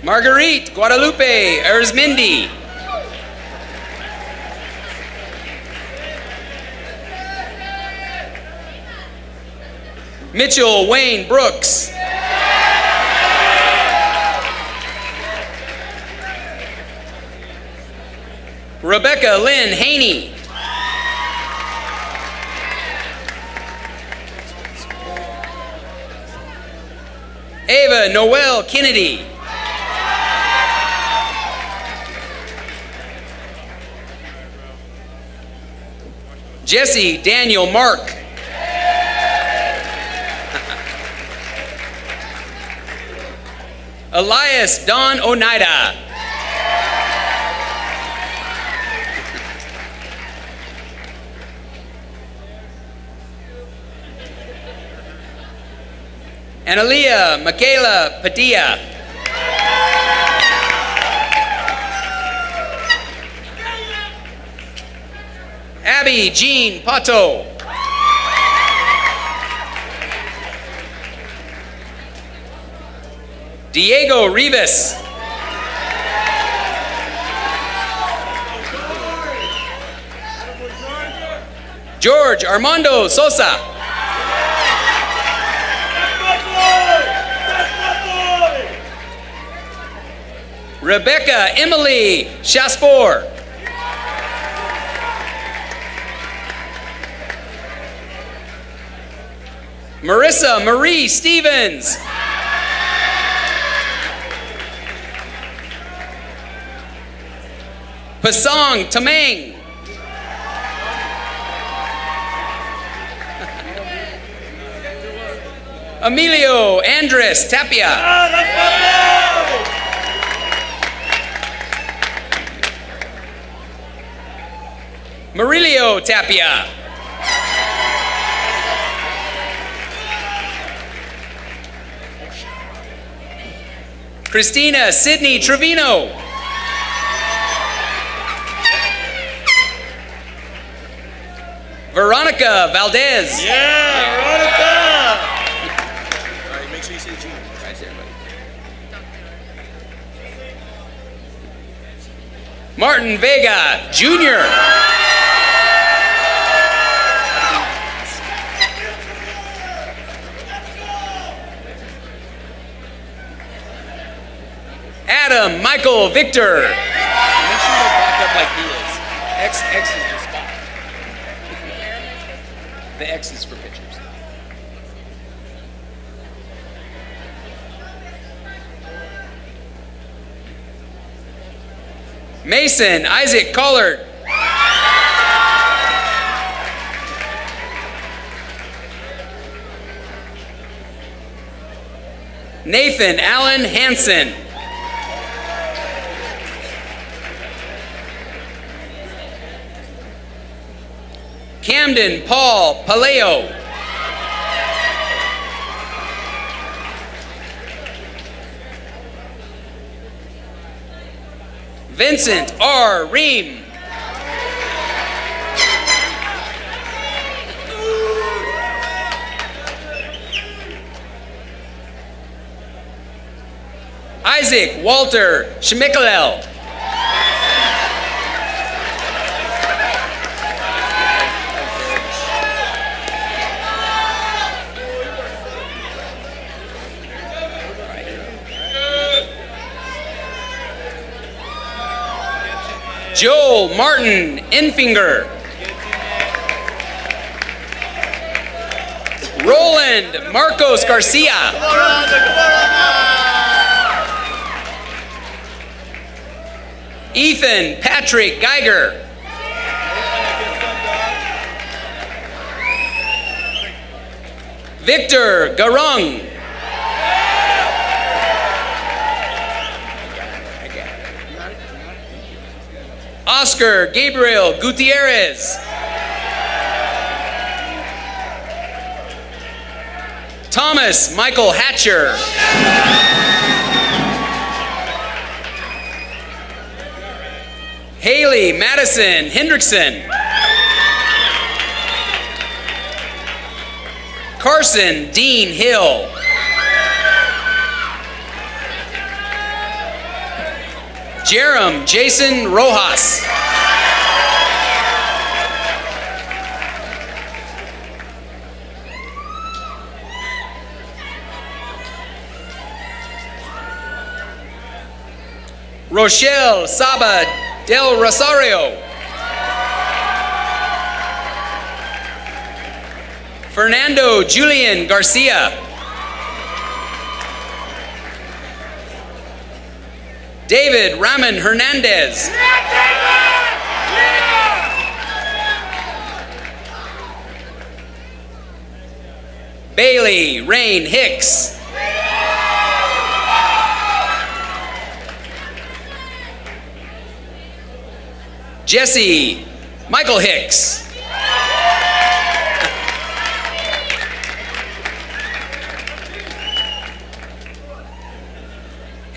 Marguerite Guadalupe Erzmindi. Mitchell Wayne Brooks. Rebecca Lynn Haney. Ava Noel Kennedy. Jesse Daniel Mark. Elias Don Oneida. Analia Michaela Padilla. Abby Jean Pato. Diego Rivas. George Armando Sosa. Rebecca Emily Shaspor. Marissa Marie Stevens. Pasong Tamang. Emilio Andres Tapia. Marilio Tapia. Christina Sidney Trevino. Veronica Valdez. Yeah, Veronica! All right, make sure you say G. Right there, buddy. Martin Vega Jr. Adam Michael Victor. Make sure you back up like he is. X is the spot. The X is for pictures. Mason Isaac Collard. Nathan Allen Hansen. Camden Paul Paleo. Vincent R. Ream. Isaac Walter Schmickelel. Joel Martin Infinger. Roland Marcos Garcia. Ethan Patrick Geiger. Victor Garung. Oscar Gabriel Gutierrez. Thomas Michael Hatcher. Haley Madison Hendrickson. Carson Dean Hill. Jerem Jason Rojas. Rochelle Saba Del Rosario. Fernando Julian Garcia. David Raman Hernandez. Bailey Rain Hicks. Jesse Michael Hicks.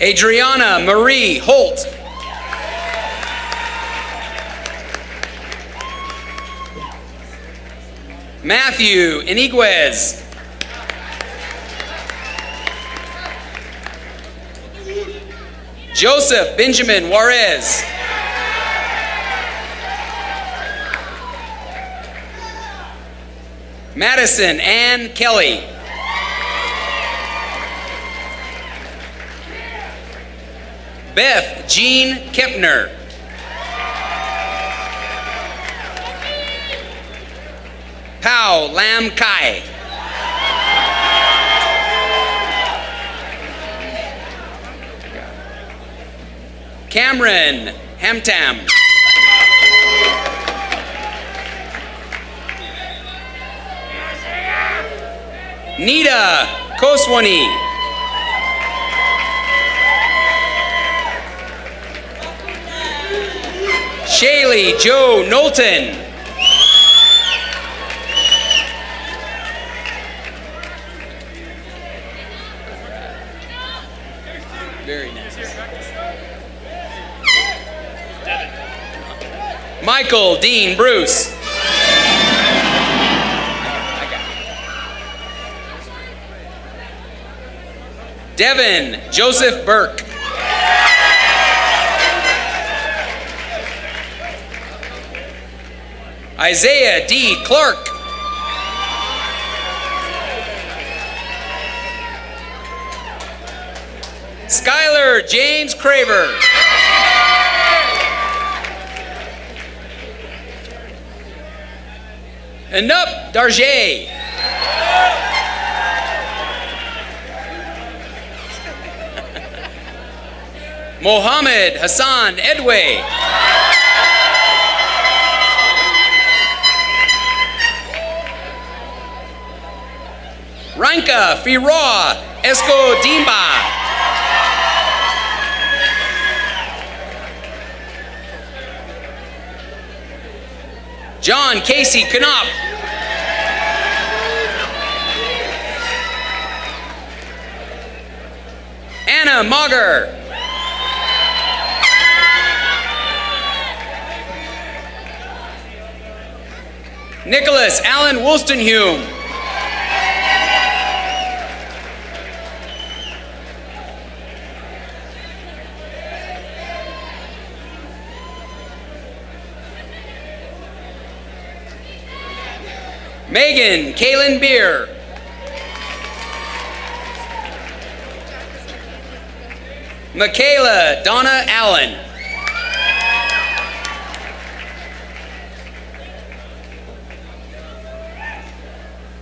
Adriana Marie Holt. Matthew Iniguez. Joseph Benjamin Juarez. Madison Ann Kelly. Beth Jean Kempner. Pao Lam Kai. Cameron Hamtam. Nita Koswani. Shaylee Joe Knowlton. Very nice. Michael Dean Bruce. Devin Joseph Burke. Isaiah D. Clark. Skylar James Craver. Anup Darjay. Mohammed Hassan Edway. Ranka Firaw Escodimba. John Casey Knopf. Anna Mauger. Nicholas Allen Wolstenhume. Megan Kaylin Beer. Michaela Donna Allen.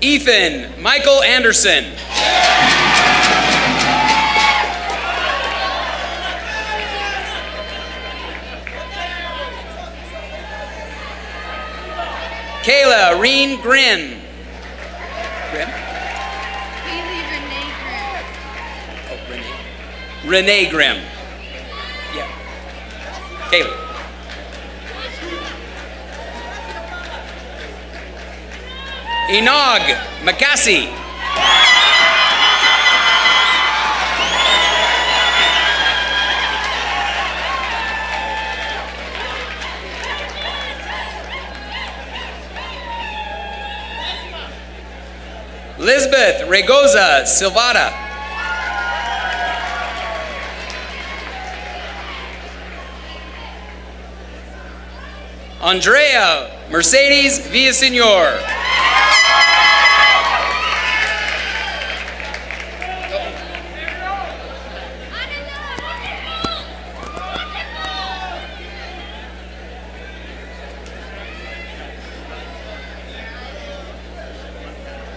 Ethan Michael Anderson. Kayla Reen Grin. Grin? Oh, Renee. Renee Grimm. Yeah. Kayla. Enog McCassie. Lisbeth Regoza Silvada. Andrea Mercedes Villasenor.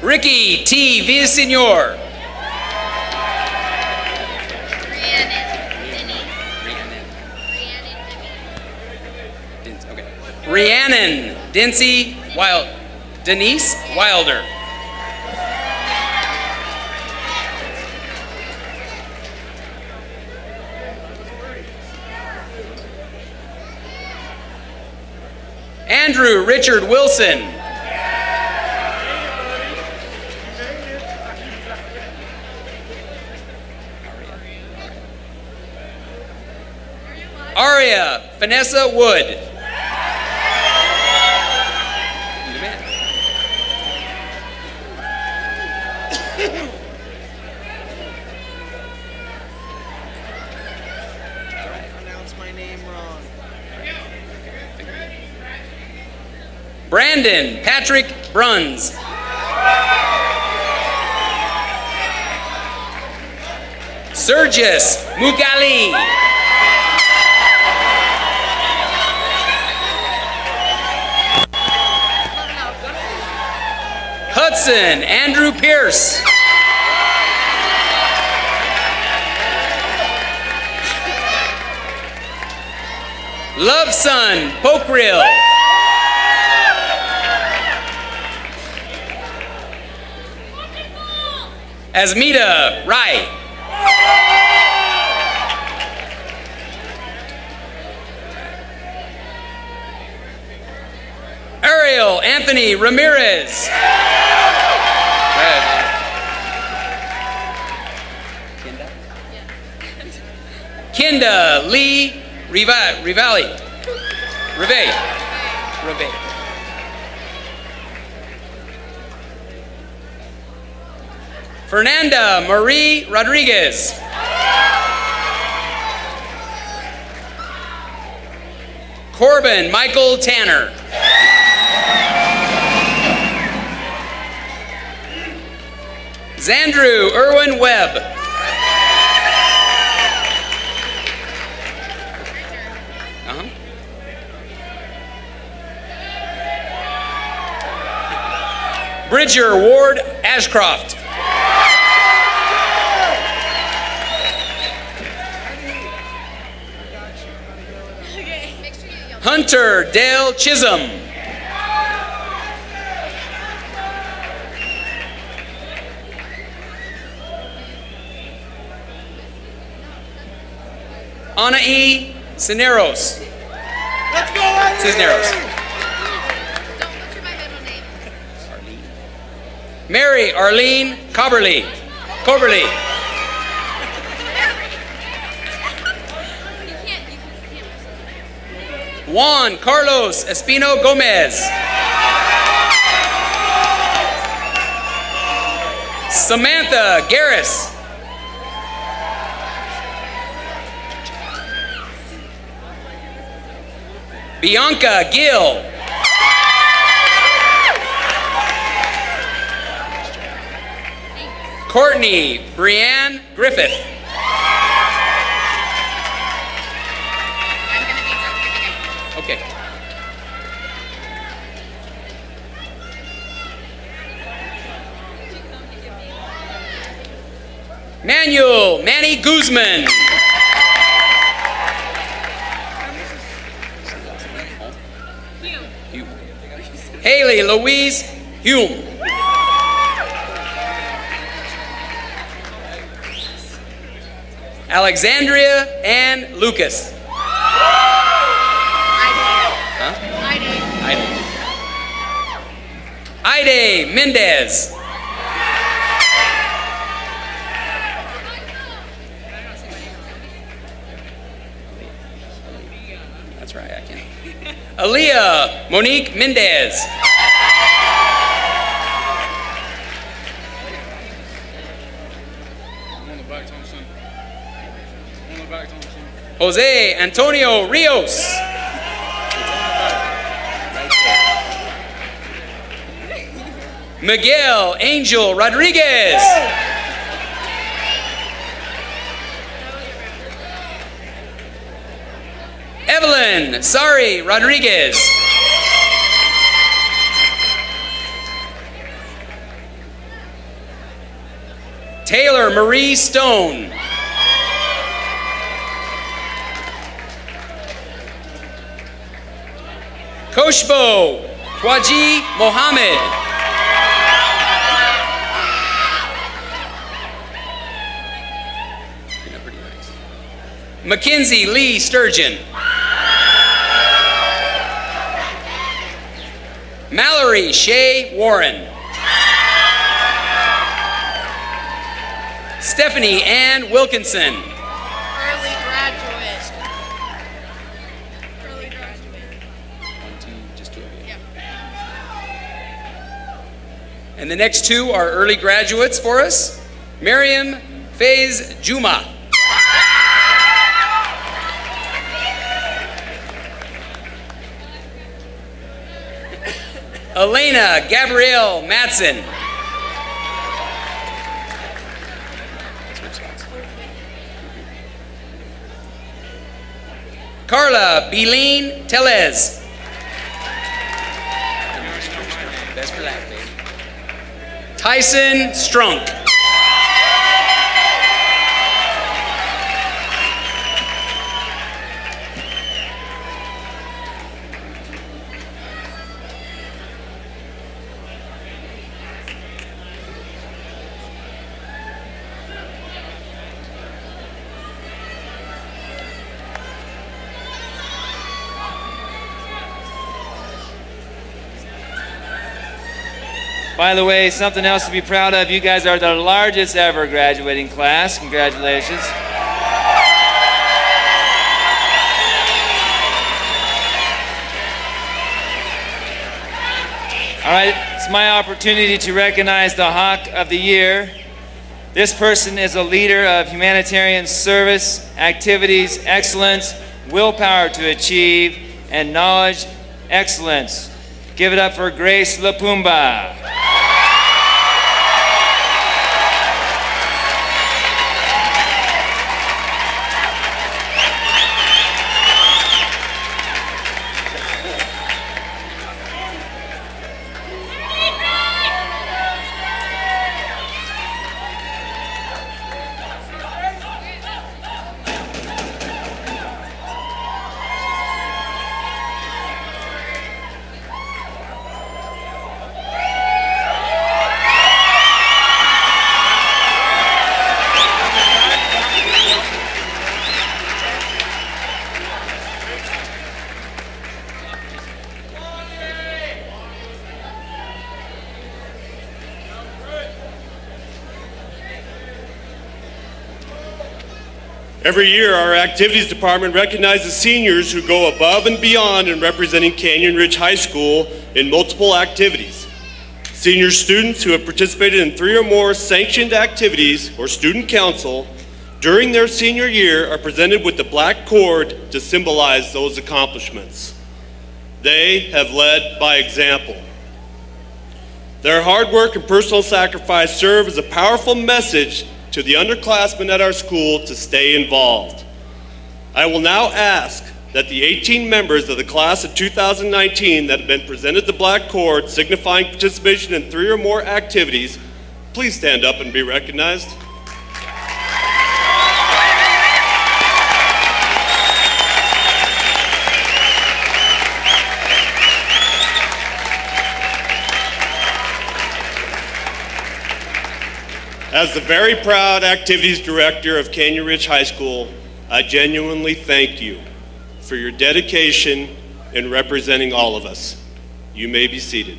Ricky T. Villasenor. Rhiannon Denise Wilder. Andrew Richard Wilson. Aria Vanessa Wood. Pronounce my name wrong. Brandon Patrick Bruns. Sergius Mugali. Hudson Andrew Pierce. Loveson Pokrill. Asmita Rai. Ariel Anthony Ramirez. Kinda Lee Rive. Fernanda Marie Rodriguez. Corbin Michael Tanner. Xandrew Irwin Webb. Bridger Ward Ashcroft. Hunter Dale Chisholm. Ana E. Cisneros. Let's go, Cisneros. Mary Arlene Coberly. Juan Carlos Espino Gomez. Samantha Garris. Bianca Gill. Courtney Brianne Griffith. Okay. Manny Guzman. Haley Louise Hume. Alexandria Ann Lucas. Ide Mendez. That's right, I can't. Aaliyah Monique Mendez. Jose Antonio Rios. Miguel Angel Rodriguez. Evelyn Sari Rodriguez. Taylor Marie Stone. Koshbo Kwaji Mohammed. Mackenzie Lee Sturgeon. Mallory Shea Warren. Stephanie Ann Wilkinson. Early graduate. Early graduate. Just two of you. And the next two are early graduates for us. Miriam Faiz Juma. Elena Gabrielle Matson. Carla Beline Telez. Best for that, baby. Tyson Strunk. By the way, something else to be proud of, you guys are the largest ever graduating class. Congratulations. All right, it's my opportunity to recognize the Hawk of the Year. This person is a leader of humanitarian service, activities, excellence, willpower to achieve, and knowledge excellence. Give it up for Grace Lapumba. Every year, our activities department recognizes seniors who go above and beyond in representing Canyon Ridge High School in multiple activities. Senior students who have participated in 3 or more sanctioned activities or student council during their senior year are presented with the black cord to symbolize those accomplishments. They have led by example. Their hard work and personal sacrifice serve as a powerful message to the underclassmen at our school to stay involved. I will now ask that the 18 members of the class of 2019 that have been presented the black cord signifying participation in 3 or more activities, please stand up and be recognized. As the very proud activities director of Canyon Ridge High School, I genuinely thank you for your dedication in representing all of us. You may be seated.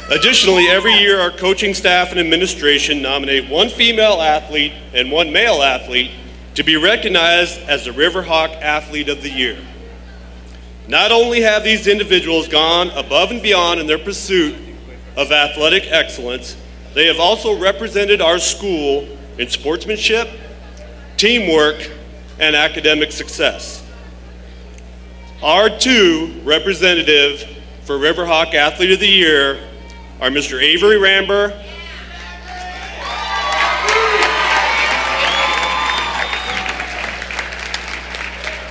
Additionally, every year our coaching staff and administration nominate one female athlete and one male athlete to be recognized as the Riverhawk Athlete of the Year. Not only have these individuals gone above and beyond in their pursuit of athletic excellence, they have also represented our school in sportsmanship, teamwork, and academic success. Our two representatives for Riverhawk Athlete of the Year are Mr. Avery Ramber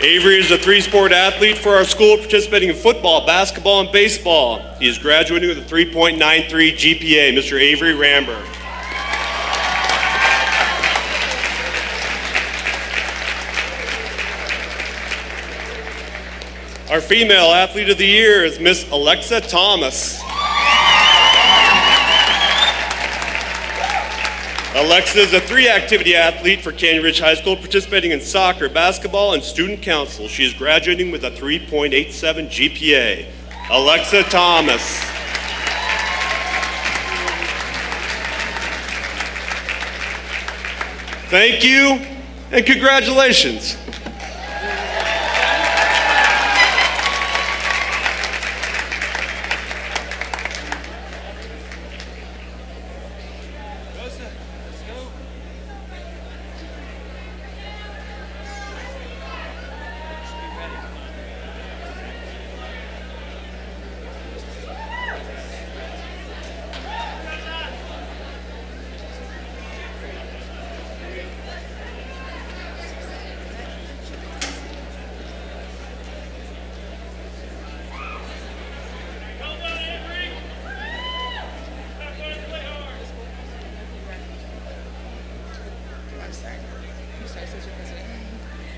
Avery is a three-sport athlete for our school, participating in football, basketball, and baseball. He is graduating with a 3.93 GPA. Mr. Avery Ramber. Our female athlete of the year is Miss Alexa Thomas. Alexa is a three-activity athlete for Canyon Ridge High School, participating in soccer, basketball, and student council. She is graduating with a 3.87 GPA. Alexa Thomas. Thank you, and congratulations.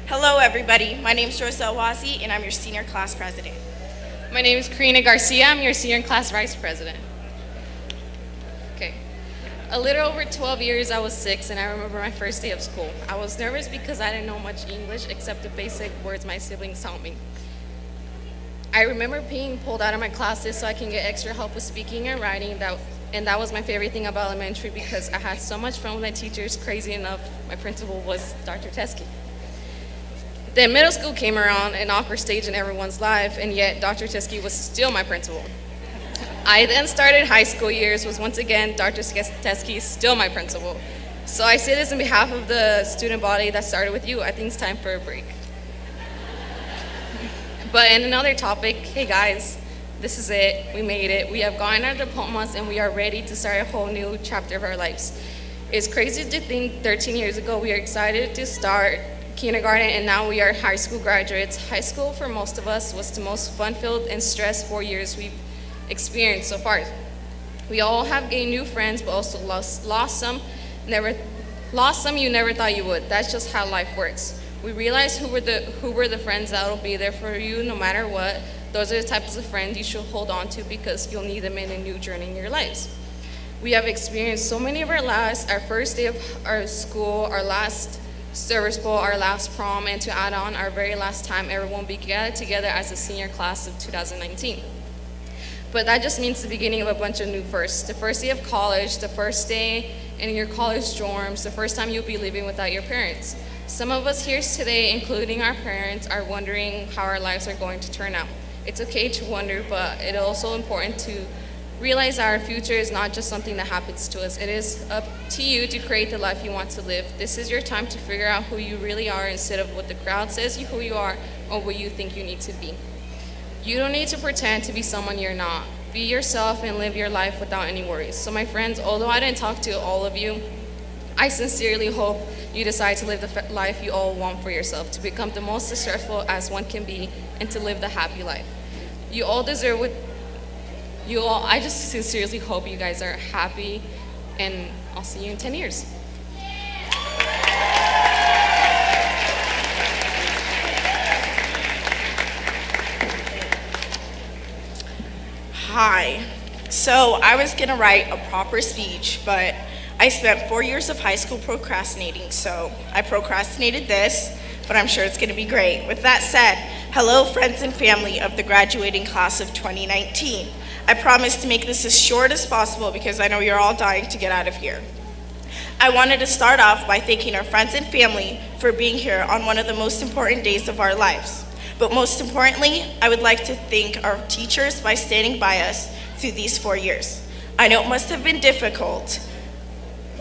Hello everybody, my name is Roselle Wasi and I'm your senior class president. My name is Karina Garcia, I'm your senior class vice president. Okay, a little over 12 years I was 6 and I remember my first day of school. I was nervous because I didn't know much English except the basic words my siblings taught me. I remember being pulled out of my classes so I can get extra help with speaking and writing, and that was my favorite thing about elementary because I had so much fun with my teachers. Crazy enough, my principal was Dr. Teskey. Then middle school came around, an awkward stage in everyone's life, and yet Dr. Teskey was still my principal. I then started high school years, was once again Dr. Teskey, still my principal. So I say this on behalf of the student body that started with you. I think it's time for a break. But in another topic, hey guys, this is it. We made it. We have gotten our diplomas and we are ready to start a whole new chapter of our lives. It's crazy to think 13 years ago we are excited to start kindergarten and now we are high school graduates. High school for most of us was the most fun-filled and stressful 4 years we've experienced so far. We all have gained new friends but also lost some you never thought you would. That's just how life works. We realize who were the friends that will be there for you no matter what. Those are the types of friends you should hold on to because you'll need them in a new journey in your lives. We have experienced so many of our lives, our first day of our school, our last service ball, our last prom, and to add on, our very last time everyone will be gathered together as a senior class of 2019. But that just means the beginning of a bunch of new firsts. The first day of college, the first day in your college dorms, the first time you'll be living without your parents. Some of us here today, including our parents, are wondering how our lives are going to turn out. It's okay to wonder, but it's also important to realize our future is not just something that happens to us. It is up to you to create the life you want to live. This is your time to figure out who you really are instead of what the crowd says who you are or what you think you need to be. You don't need to pretend to be someone you're not. Be yourself and live your life without any worries. So my friends, although I didn't talk to all of you, I sincerely hope you decide to live the life you all want for yourself, to become the most successful as one can be, and to live the happy life. You all deserve what you all, I just sincerely hope you guys are happy, and I'll see you in 10 years. Hi. So I was gonna write a proper speech, but I spent 4 years of high school procrastinating, so I procrastinated this, but I'm sure it's gonna be great. With that said, hello friends and family of the graduating class of 2019. I promise to make this as short as possible because I know you're all dying to get out of here. I wanted to start off by thanking our friends and family for being here on one of the most important days of our lives. But most importantly, I would like to thank our teachers by standing by us through these 4 years. I know it must have been difficult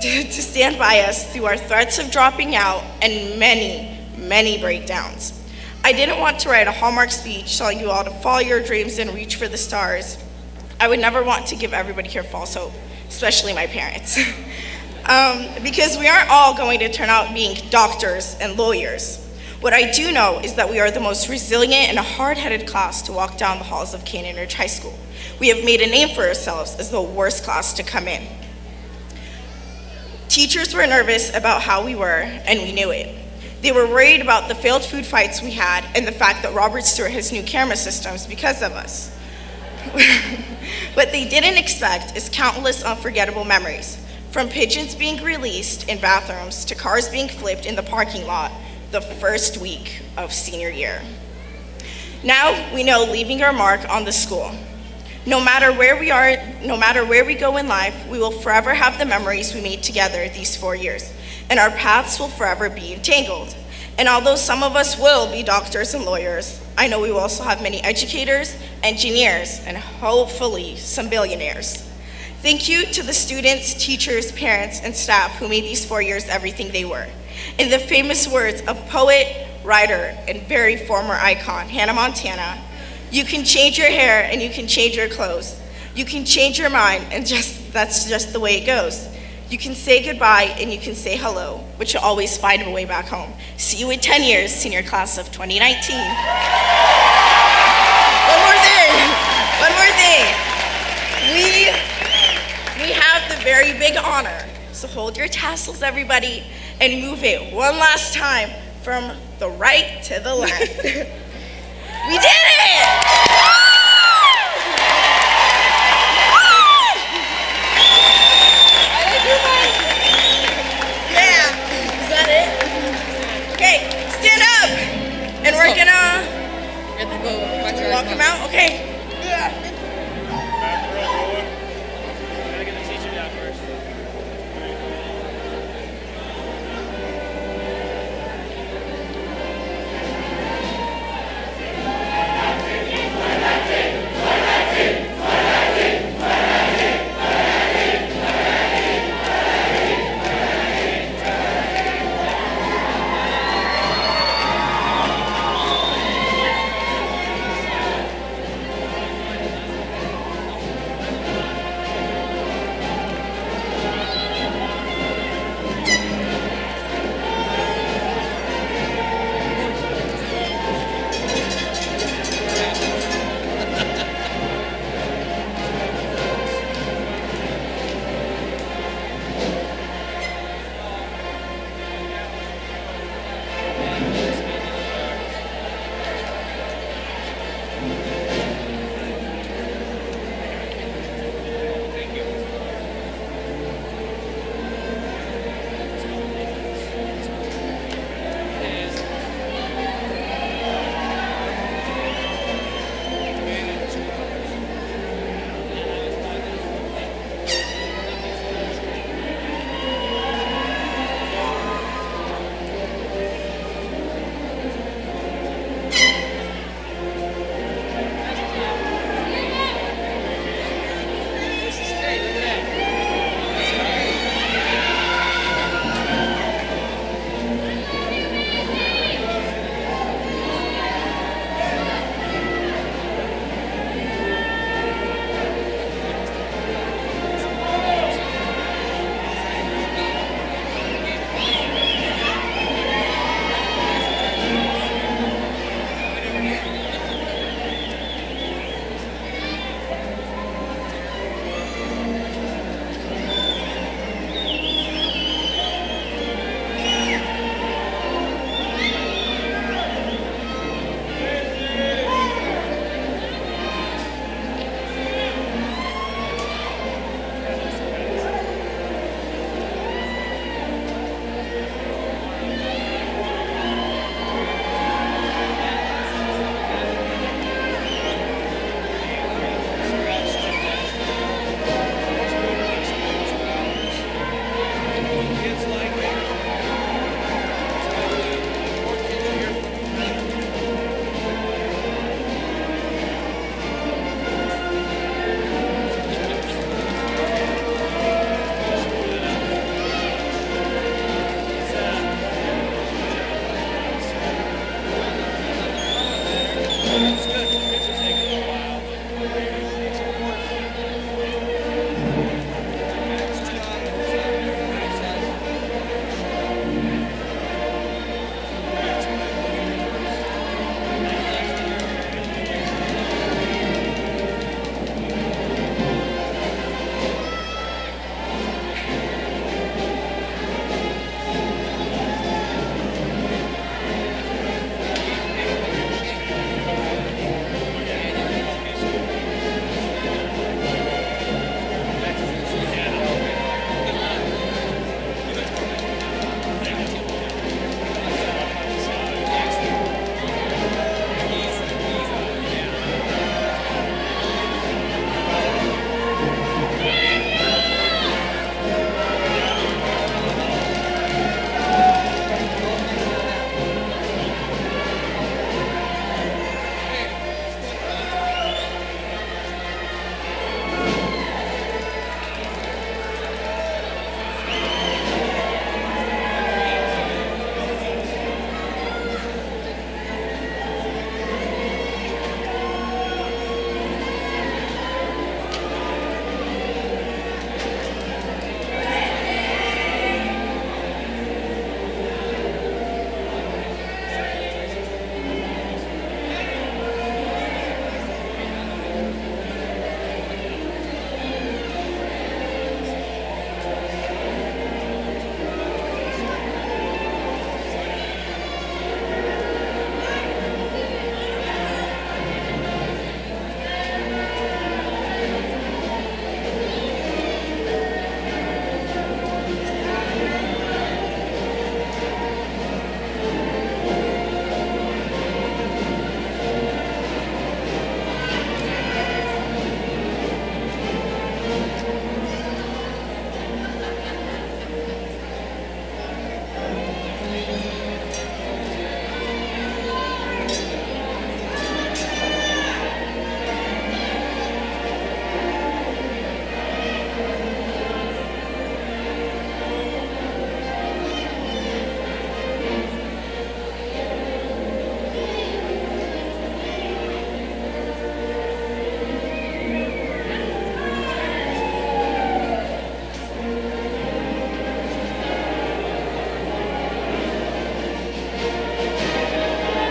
to stand by us through our threats of dropping out and many breakdowns. I didn't want to write a Hallmark speech telling you all to follow your dreams and reach for the stars. I would never want to give everybody here false hope, especially my parents. Because we aren't all going to turn out being doctors and lawyers. What I do know is that we are the most resilient and hard-headed class to walk down the halls of Canyon Ridge High School. We have made a name for ourselves as the worst class to come in. Teachers were nervous about how we were, and we knew it. They were worried about the failed food fights we had and the fact that Robert Stewart has new camera systems because of us. What they didn't expect is countless unforgettable memories, from pigeons being released in bathrooms to cars being flipped in the parking lot the first week of senior year. Now we know leaving our mark on the school. No matter where we are, no matter where we go in life, we will forever have the memories we made together these 4 years, and our paths will forever be entangled. And although some of us will be doctors and lawyers, I know we will also have many educators, engineers, and hopefully some billionaires. Thank you to the students, teachers, parents, and staff who made these 4 years everything they were. In the famous words of poet, writer, and very former icon, Hannah Montana, you can change your hair and you can change your clothes. You can change your mind and that's just the way it goes. You can say goodbye and you can say hello, but you'll always find a way back home. See you in 10 years, senior class of 2019. One more thing. We have the very big honor, so hold your tassels, everybody, and move it one last time from the right to the left. We did it!